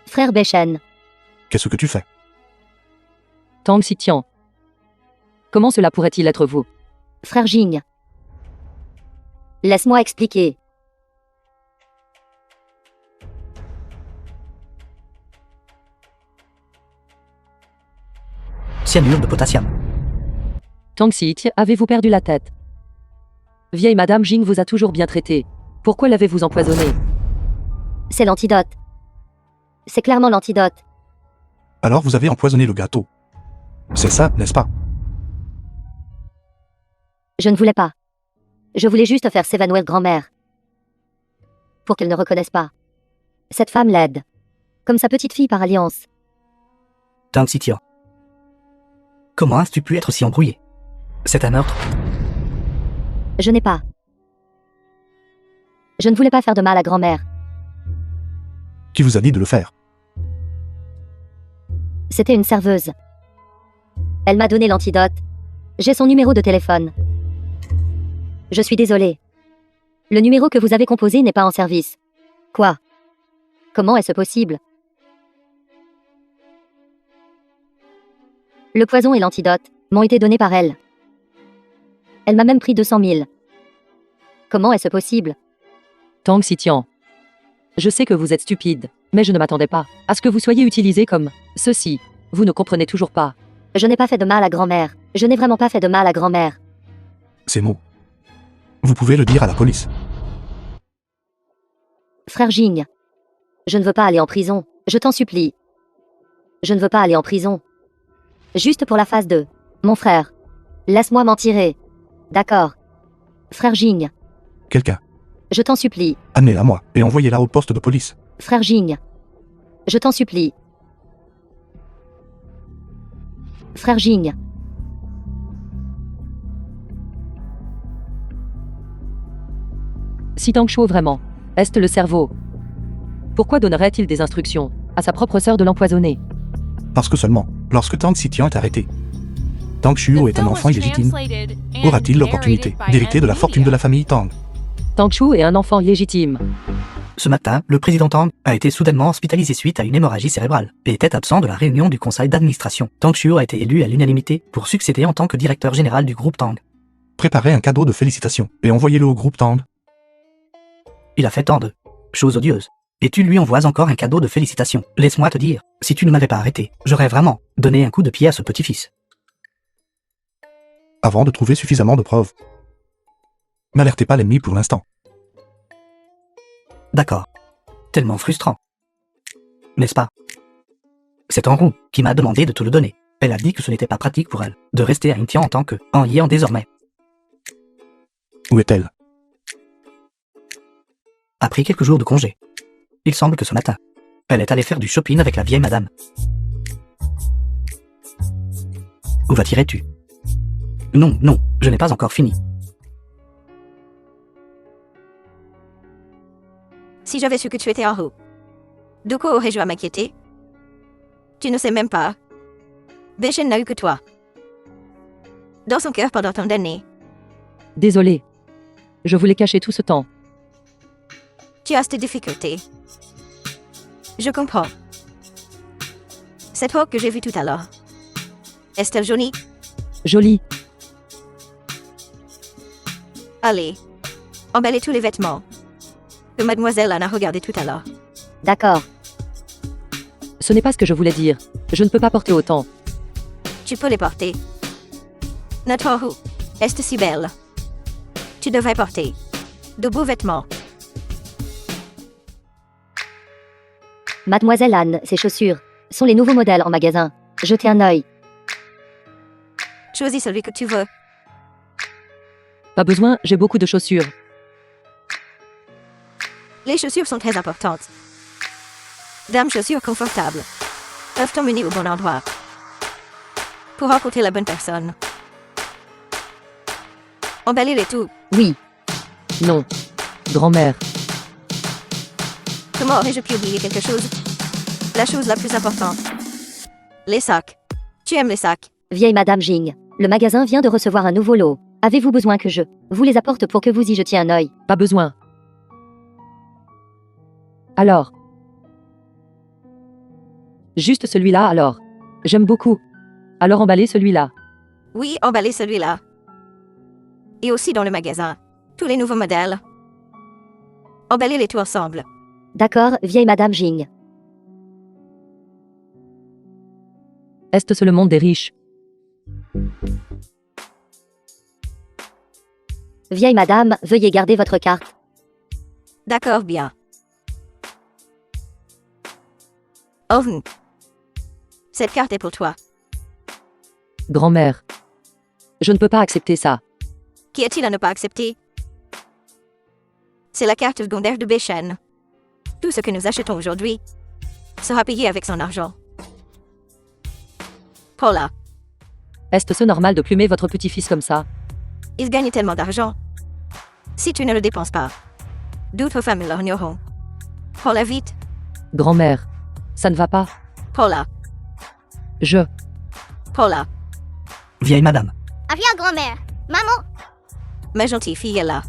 Frère Bechen. Qu'est-ce que tu fais? Tang Xitian. Comment cela pourrait-il être vous? Frère Jing. Laisse-moi expliquer. Cyanure de potassium. Tang Xiti, avez-vous perdu la tête? Vieille Madame Jing vous a toujours bien traité. Pourquoi l'avez-vous empoisonné? C'est l'antidote. C'est clairement l'antidote. Alors vous avez empoisonné le gâteau. C'est ça, n'est-ce pas? Je ne voulais pas. Je voulais juste faire s'évanouir grand-mère. Pour qu'elle ne reconnaisse pas. Cette femme l'aide. Comme sa petite fille par alliance. Tang Xitian. Comment as-tu pu être si embrouillé? C'est un meurtre. Je n'ai pas. Je ne voulais pas faire de mal à grand-mère. Qui vous a dit de le faire? C'était une serveuse. Elle m'a donné l'antidote. J'ai son numéro de téléphone. Je suis désolée. Le numéro que vous avez composé n'est pas en service. Quoi? Comment est-ce possible? Le poison et l'antidote m'ont été donnés par elle. Elle m'a même pris 200 000. Comment est-ce possible? Tang Xitian. Je sais que vous êtes stupide, mais je ne m'attendais pas à ce que vous soyez utilisé comme ceci. Vous ne comprenez toujours pas. Je n'ai pas fait de mal à grand-mère. Je n'ai vraiment pas fait de mal à grand-mère. Ces mots. Vous pouvez le dire à la police. Frère Jing. Je ne veux pas aller en prison. Je t'en supplie. Je ne veux pas aller en prison. Juste pour la phase 2. Mon frère. Laisse-moi m'en tirer. D'accord. Frère Jing. Quelqu'un. Je t'en supplie. Amenez-la à moi et envoyez-la au poste de police. Frère Jing. Je t'en supplie. Frère Jing. Si Tang Shuo vraiment est le cerveau, pourquoi donnerait-il des instructions à sa propre sœur de l'empoisonner? Parce que seulement, lorsque Tang Xitian est arrêté, Tang Xiu est un enfant illégitime. Aura-t-il l'opportunité d'hériter de la fortune de la famille Tang? Tang Shuo est un enfant légitime. Ce matin, le président Tang a été soudainement hospitalisé suite à une hémorragie cérébrale et était absent de la réunion du conseil d'administration. Tang Xiu a été élu à l'unanimité pour succéder en tant que directeur général du groupe Tang. Préparez un cadeau de félicitations et envoyez-le au groupe Tang. Il a fait tant de choses odieuses. Et tu lui envoies encore un cadeau de félicitations. Laisse-moi te dire, si tu ne m'avais pas arrêté, j'aurais vraiment donné un coup de pied à ce petit-fils. Avant de trouver suffisamment de preuves. N'alertez pas l'ennemi pour l'instant. D'accord. Tellement frustrant. N'est-ce pas? C'est Enrou qui m'a demandé de te le donner. Elle a dit que ce n'était pas pratique pour elle de rester à Intian en tant que en y en désormais. Où est-elle? Après quelques jours de congé. Il semble que ce matin, elle est allée faire du shopping avec la vieille madame. Où vas-tu? Non, non, je n'ai pas encore fini. Si j'avais su que tu étais en haut, de quoi aurais-je à m'inquiéter? Tu ne sais même pas. Beshen n'a eu que toi. Dans son cœur pendant tant d'années. Désolé. Je voulais cacher tout ce temps. Tu as tes difficultés. Je comprends. Cette robe que j'ai vue tout à l'heure. Est-elle jolie? Jolie. Allez. Emballez tous les vêtements. Que mademoiselle Anne a regardé tout à l'heure. D'accord. Ce n'est pas ce que je voulais dire. Je ne peux pas porter autant. Tu peux les porter. Notre roue est si belle. Tu devrais porter de beaux vêtements. Mademoiselle Anne, ces chaussures sont les nouveaux modèles en magasin. Jetez un œil. Choisis celui que tu veux. Pas besoin, j'ai beaucoup de chaussures. Les chaussures sont très importantes. Dames chaussures confortables peuvent t'emmener au bon endroit pour rencontrer la bonne personne. Emballez-les tout. Oui. Non. Grand-mère. Comment aurais-je pu oublier quelque chose? La chose la plus importante. Les sacs. Tu aimes les sacs? Vieille Madame Jing, le magasin vient de recevoir un nouveau lot. Avez-vous besoin que je vous les apporte pour que vous y jetiez un œil? Pas besoin. Alors. Juste celui-là alors. J'aime beaucoup. Alors emballez celui-là. Oui, emballez celui-là. Et aussi dans le magasin. Tous les nouveaux modèles. Emballez-les tout ensemble. D'accord, vieille Madame Jing. Est-ce le monde des riches? Vieille Madame, veuillez garder votre carte. D'accord, bien. Oven. Cette carte est pour toi. Grand-mère. Je ne peux pas accepter ça. Qu'y a-t-il à ne pas accepter? C'est la carte secondaire de Beshen. Tout ce que nous achetons aujourd'hui sera payé avec son argent. Paula, Est-ce normal de plumer votre petit-fils comme ça? il gagne tellement d'argent. Si tu ne le dépenses pas, d'autres femmes l'ignoreront. Paula, vite. Grand-mère. Ça ne va pas. Paula, Paula, Vieille madame. Arrière-grand-mère. Maman. ma gentille fille est là.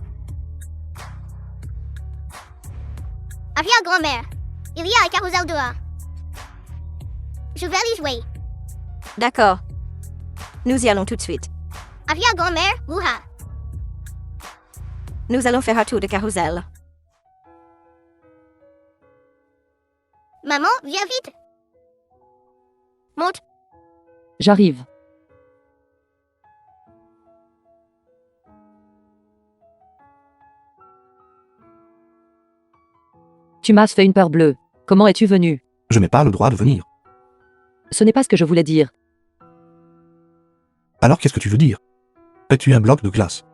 Arrière-grand-mère. Il y a un carrousel dehors. Je vais y jouer. D'accord. Nous y allons tout de suite. Arrière-grand-mère. Wouha. Nous allons faire un tour de carrousel. Maman, viens vite. Monte. J'arrive. Tu m'as fait une peur bleue. Comment es-tu venu? Je n'ai pas le droit de venir. Ce n'est pas ce que je voulais dire. Alors qu'est-ce que tu veux dire? Es-tu un bloc de glace?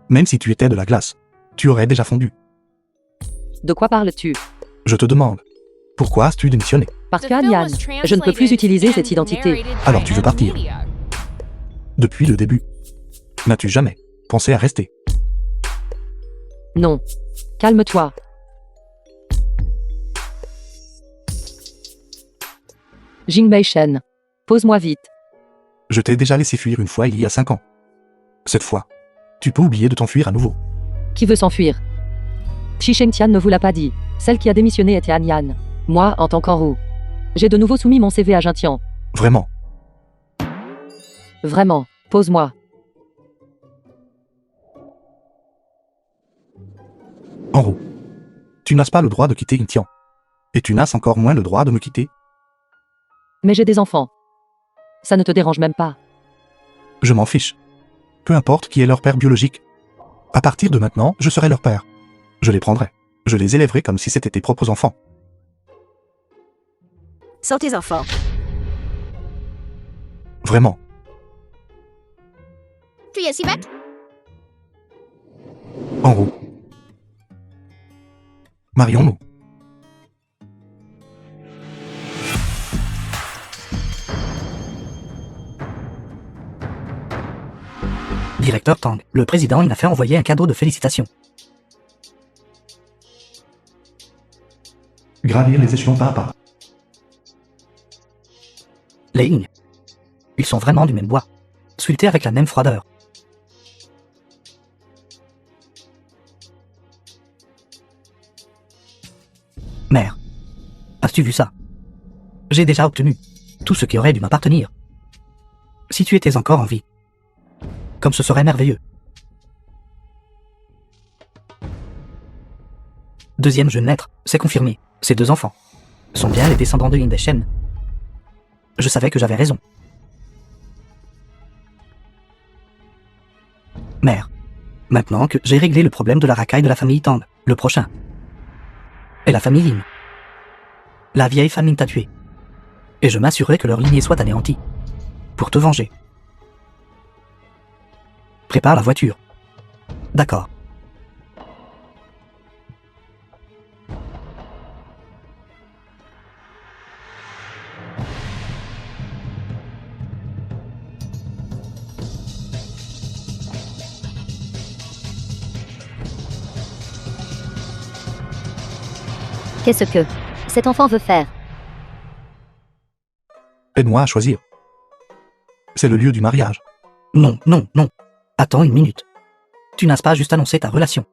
Même si tu étais de la glace, tu aurais déjà fondu. De quoi parles-tu? Je te demande, pourquoi as-tu démissionné? Parce qu'Anyan, je ne peux plus utiliser cette identité. Alors tu veux partir? Depuis le début. N'as-tu jamais pensé à rester? Non. Calme-toi. Jingbei Shen. Pose-moi vite. Je t'ai déjà laissé fuir une fois il y a 5 ans. Cette fois, tu peux oublier de t'enfuir à nouveau. Qui veut s'enfuir? Shi Shengtian ne vous l'a pas dit. Celle qui a démissionné était Anyan. Moi, en tant qu'enroux. J'ai de nouveau soumis mon CV à Jintian. Vraiment. Vraiment. Pose-moi. En roue. Tu n'as pas le droit de quitter Intian. Et tu n'as encore moins le droit de me quitter. Mais j'ai des enfants. Ça ne te dérange même pas. Je m'en fiche. Peu importe qui est leur père biologique. À partir de maintenant, je serai leur père. Je les prendrai. Je les élèverai comme si c'était tes propres enfants. Sont tes enfants. Vraiment. Tu es si bête? En roue. Marions-nous. Directeur Tang, le président il a fait envoyer un cadeau de félicitations. Gravir les échelons pas à pas. Les Ying. Ils sont vraiment du même bois. Sculptés avec la même froideur. Mère, as-tu vu ça? J'ai déjà obtenu tout ce qui aurait dû m'appartenir. Si tu étais encore en vie, comme ce serait merveilleux. Deuxième jeune naître, c'est confirmé. Ces 2 enfants sont bien les descendants de Yin Shen. Je savais que j'avais raison. Mère, maintenant que j'ai réglé le problème de la racaille de la famille Tang, le prochain est la famille Yin. La vieille famille t'a tué. Et je m'assurerai que leur lignée soit anéantie. Pour te venger. Prépare la voiture. D'accord. Qu'est-ce que cet enfant veut faire? Aide-moi à choisir. C'est le lieu du mariage. Non, non, non. Attends une minute. Tu n'as pas juste annoncé ta relation.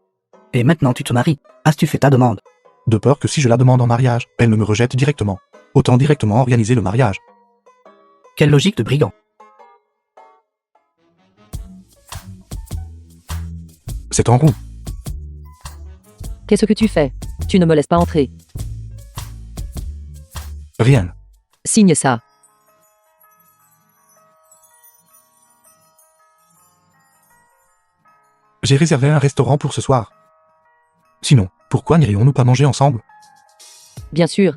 Et maintenant tu te maries. As-tu fait ta demande? De peur que si je la demande en mariage, elle ne me rejette directement. Autant directement organiser le mariage. Quelle logique de brigand. C'est en roue. Qu'est-ce que tu fais? Tu ne me laisses pas entrer. Rien. Signe ça. J'ai réservé un restaurant pour ce soir. Sinon, pourquoi n'irions-nous pas manger ensemble? Bien sûr.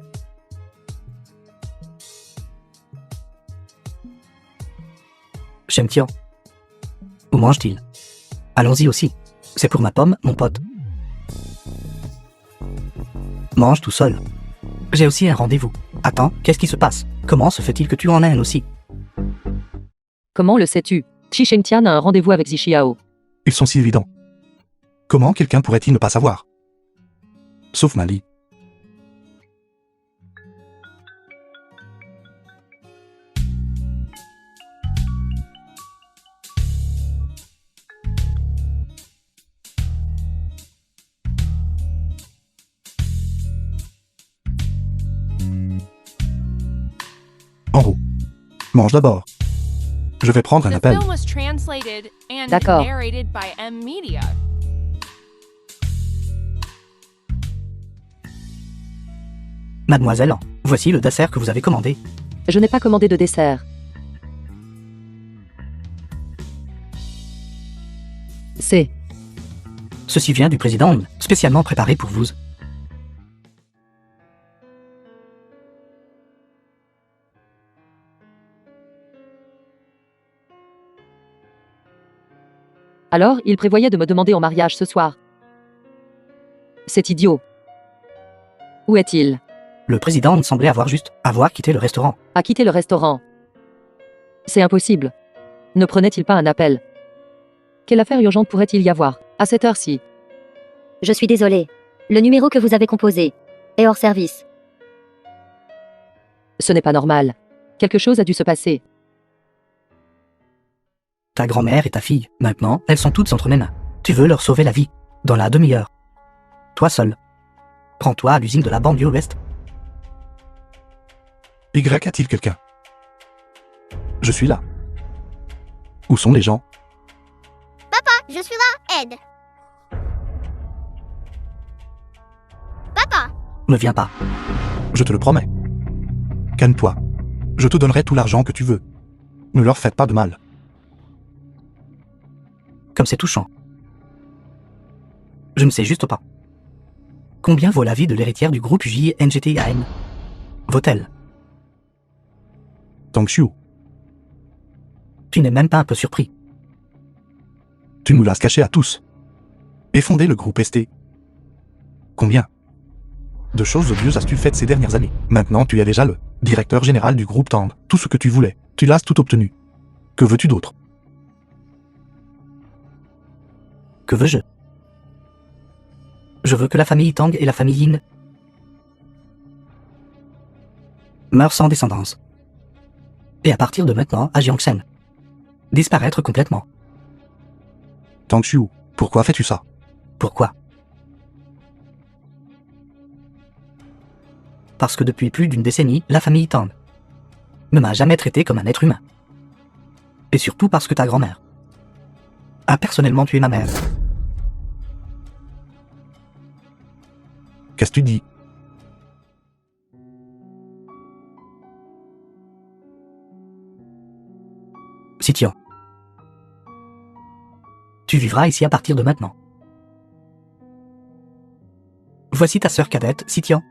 Shemtian. Où mange-t-il? Allons-y aussi. C'est pour ma pomme, mon pote. Mange tout seul. J'ai aussi un rendez-vous. Attends, qu'est-ce qui se passe? Comment se fait-il que tu en aies un aussi? Comment le sais-tu? Chi Shengtian a un rendez-vous avec Zixiao. Ils sont si évidents. Comment quelqu'un pourrait-il ne pas savoir? Sauf Mali. En roue. Mange d'abord. Je vais prendre un The appel. film was translated and D'accord. narrated by M Media. Mademoiselle, voici le dessert que vous avez commandé. Je n'ai pas commandé de dessert. C'est... Ceci vient du président, spécialement préparé pour vous. Alors, il prévoyait de me demander en mariage ce soir. C'est idiot. Où est-il? Le président semblait avoir quitté le restaurant. A quitté le restaurant. C'est impossible. Ne prenait-il pas un appel? Quelle affaire urgente pourrait-il y avoir, à cette heure-ci? Je suis désolé. Le numéro que vous avez composé est hors service. Ce n'est pas normal. Quelque chose a dû se passer. Ta grand-mère et ta fille, maintenant, elles sont toutes entre mes mains. Tu veux leur sauver la vie, dans la demi-heure. Toi seul. Rends-toi à l'usine de la banlieue ouest. Y a-t-il quelqu'un? Je suis là. Où sont les gens? Je suis là, aide. Ne viens pas. Je te le promets. Calme-toi. Je te donnerai tout l'argent que tu veux. Ne leur faites pas de mal. Comme c'est touchant. Je ne sais juste pas. Combien vaut la vie de l'héritière du groupe JNGTIAN? Vaut-elle? Tang Xiu, Tu n'es même pas un peu surpris. tu nous l'as caché à tous. Et fondé le groupe ST. Combien de choses odieuses as-tu faites ces dernières années? Maintenant tu es déjà le directeur général du groupe Tang. Tout ce que tu voulais, tu l'as tout obtenu. Que veux-tu d'autre? Que veux-je? Je veux que la famille Tang et la famille Yin meurent sans descendance. Et à partir de maintenant, à Jiangxen, disparaître complètement. Tang Xiu, pourquoi fais-tu ça? Pourquoi? Parce que depuis plus d'une décennie, la famille Tang ne m'a jamais traité comme un être humain. Et surtout parce que ta grand-mère a personnellement tué ma mère. Qu'est-ce que tu dis? Sitian, tu vivras ici à partir de maintenant. Voici ta sœur cadette, Sitian.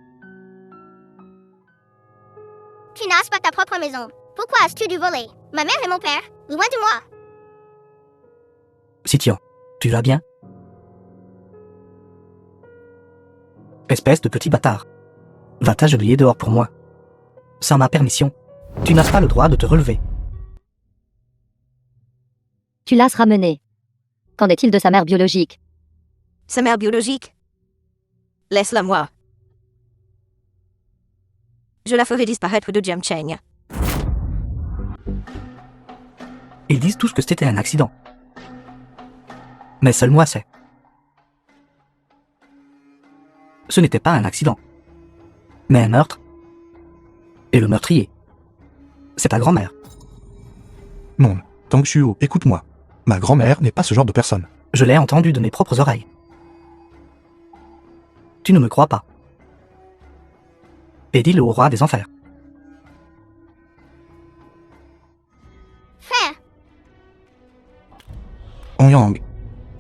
Tu n'as pas ta propre maison. Pourquoi as-tu dû voler? Ma mère et mon père, loin de moi. Sitian, tu vas bien? Espèce de petit bâtard. Va t'agenouiller dehors pour moi. Sans ma permission, tu n'as pas le droit de te relever. Tu l'as ramené. Qu'en est-il de sa mère biologique? Sa mère biologique? Laisse-la moi. Je la ferai disparaître de Jiangcheng. Ils disent tous que c'était un accident. Mais seul moi sais. Ce n'était pas un accident, mais un meurtre. Et le meurtrier, c'est ta grand-mère. Non, Tang Xiu, écoute-moi. Ma grand-mère n'est pas ce genre de personne. Je l'ai entendu de mes propres oreilles. Tu ne me crois pas. Et dis-le au roi des enfers. Frère, En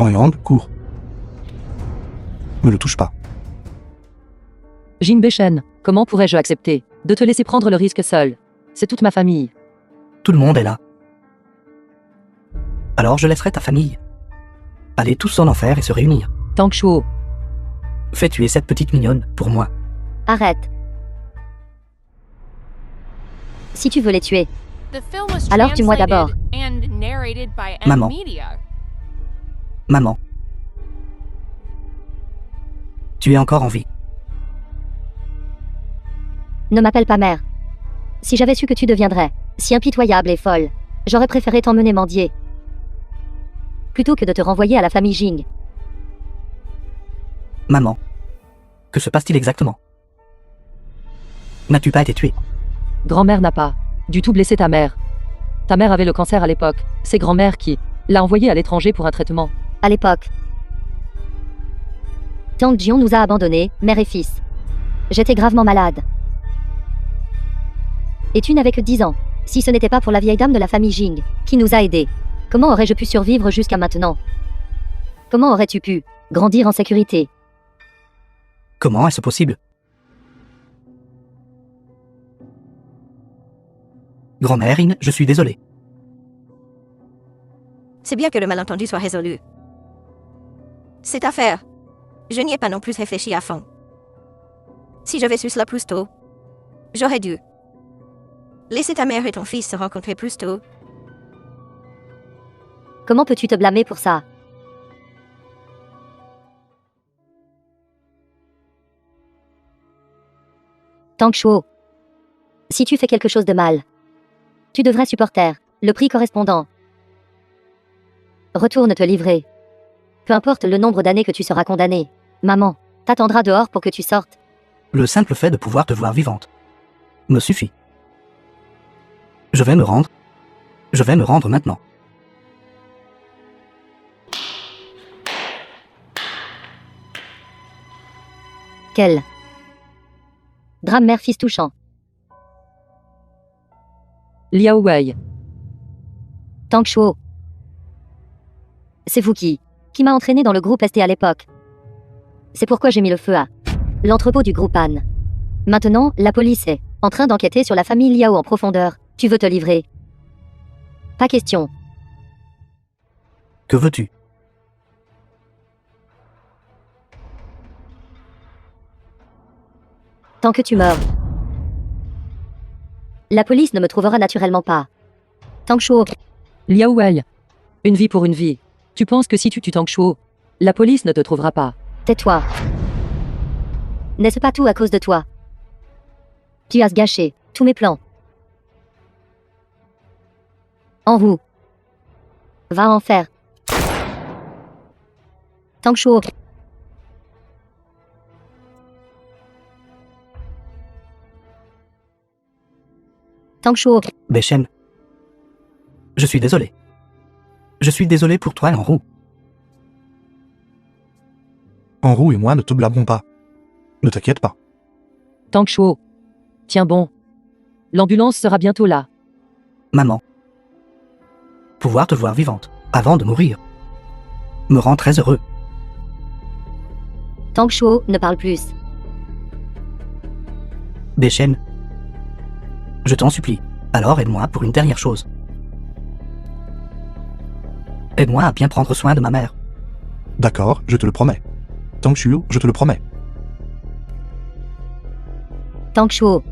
Yang, cours. Ne le touche pas. Jing Beishen, comment pourrais-je accepter de te laisser prendre le risque seul? C'est toute ma famille. Tout le monde est là. Alors je laisserai ta famille aller tous en enfer et se réunir. Tang Shuo, Fais tuer cette petite mignonne pour moi. Arrête. Si tu veux les tuer, The film was Alors, tue-moi d'abord. translated and narrated by M Maman. Media. Maman. Tu es encore en vie. ne m'appelle pas mère. Si j'avais su que tu deviendrais si impitoyable et folle, j'aurais préféré t'emmener mendier. Plutôt que de te renvoyer à la famille Jing. Maman. Que se passe-t-il exactement? N'as-tu pas été tué? Grand-mère n'a pas du tout blessé ta mère. Ta mère avait le cancer à l'époque. C'est grand-mère qui l'a envoyée à l'étranger pour un traitement. À l'époque, Tang Jion nous a abandonnés, mère et fils. J'étais gravement malade. Et tu n'avais que 10 ans. Si ce n'était pas pour la vieille dame de la famille Jing, qui nous a aidés, comment aurais-je pu survivre jusqu'à maintenant? Comment aurais-tu pu grandir en sécurité? Comment est-ce possible? Grand-mère In, je suis désolé. C'est bien que le malentendu soit résolu. Cette affaire, je n'y ai pas non plus réfléchi à fond. Si j'avais su cela plus tôt, j'aurais dû laisser ta mère et ton fils se rencontrer plus tôt. Comment peux-tu te blâmer pour ça? Tang Shuo, si tu fais quelque chose de mal, tu devrais supporter le prix correspondant. Retourne te livrer. Peu importe le nombre d'années que tu seras condamné, maman t'attendra dehors pour que tu sortes. Le simple fait de pouvoir te voir vivante me suffit. Je vais me rendre. Je vais me rendre maintenant. Quelle Drame mère-fils touchant. Liao Wei. Tang Shuo. C'est vous qui m'a entraîné dans le groupe ST à l'époque. C'est pourquoi j'ai mis le feu à l'entrepôt du groupe Han. Maintenant, la police est en train d'enquêter sur la famille Liao en profondeur. Tu veux te livrer? Pas question. Que veux-tu? Tant que tu meurs. La police ne me trouvera naturellement pas. Tang Shuo. Liao Wei. Une vie pour une vie. Tu penses que si tu tues Tang Shuo, la police ne te trouvera pas. Tais-toi. N'est-ce pas tout à cause de toi? Tu as gâché tous mes plans. En roue. Va en faire. Tang Shuo. Tang Shuo. Beishen. Je suis désolé. Je suis désolé pour toi, en roue. En roue et moi ne te blâmerons pas. Ne t'inquiète pas. Tang Shuo. Tiens bon. L'ambulance sera bientôt là. Maman. Pouvoir te voir vivante, avant de mourir, me rend très heureux. Tang Shuo ne parle plus. Beishen. Je t'en supplie, alors aide-moi pour une dernière chose. Aide-moi à bien prendre soin de ma mère. D'accord, je te le promets. Tang Shuo, je te le promets. Tang Shuo.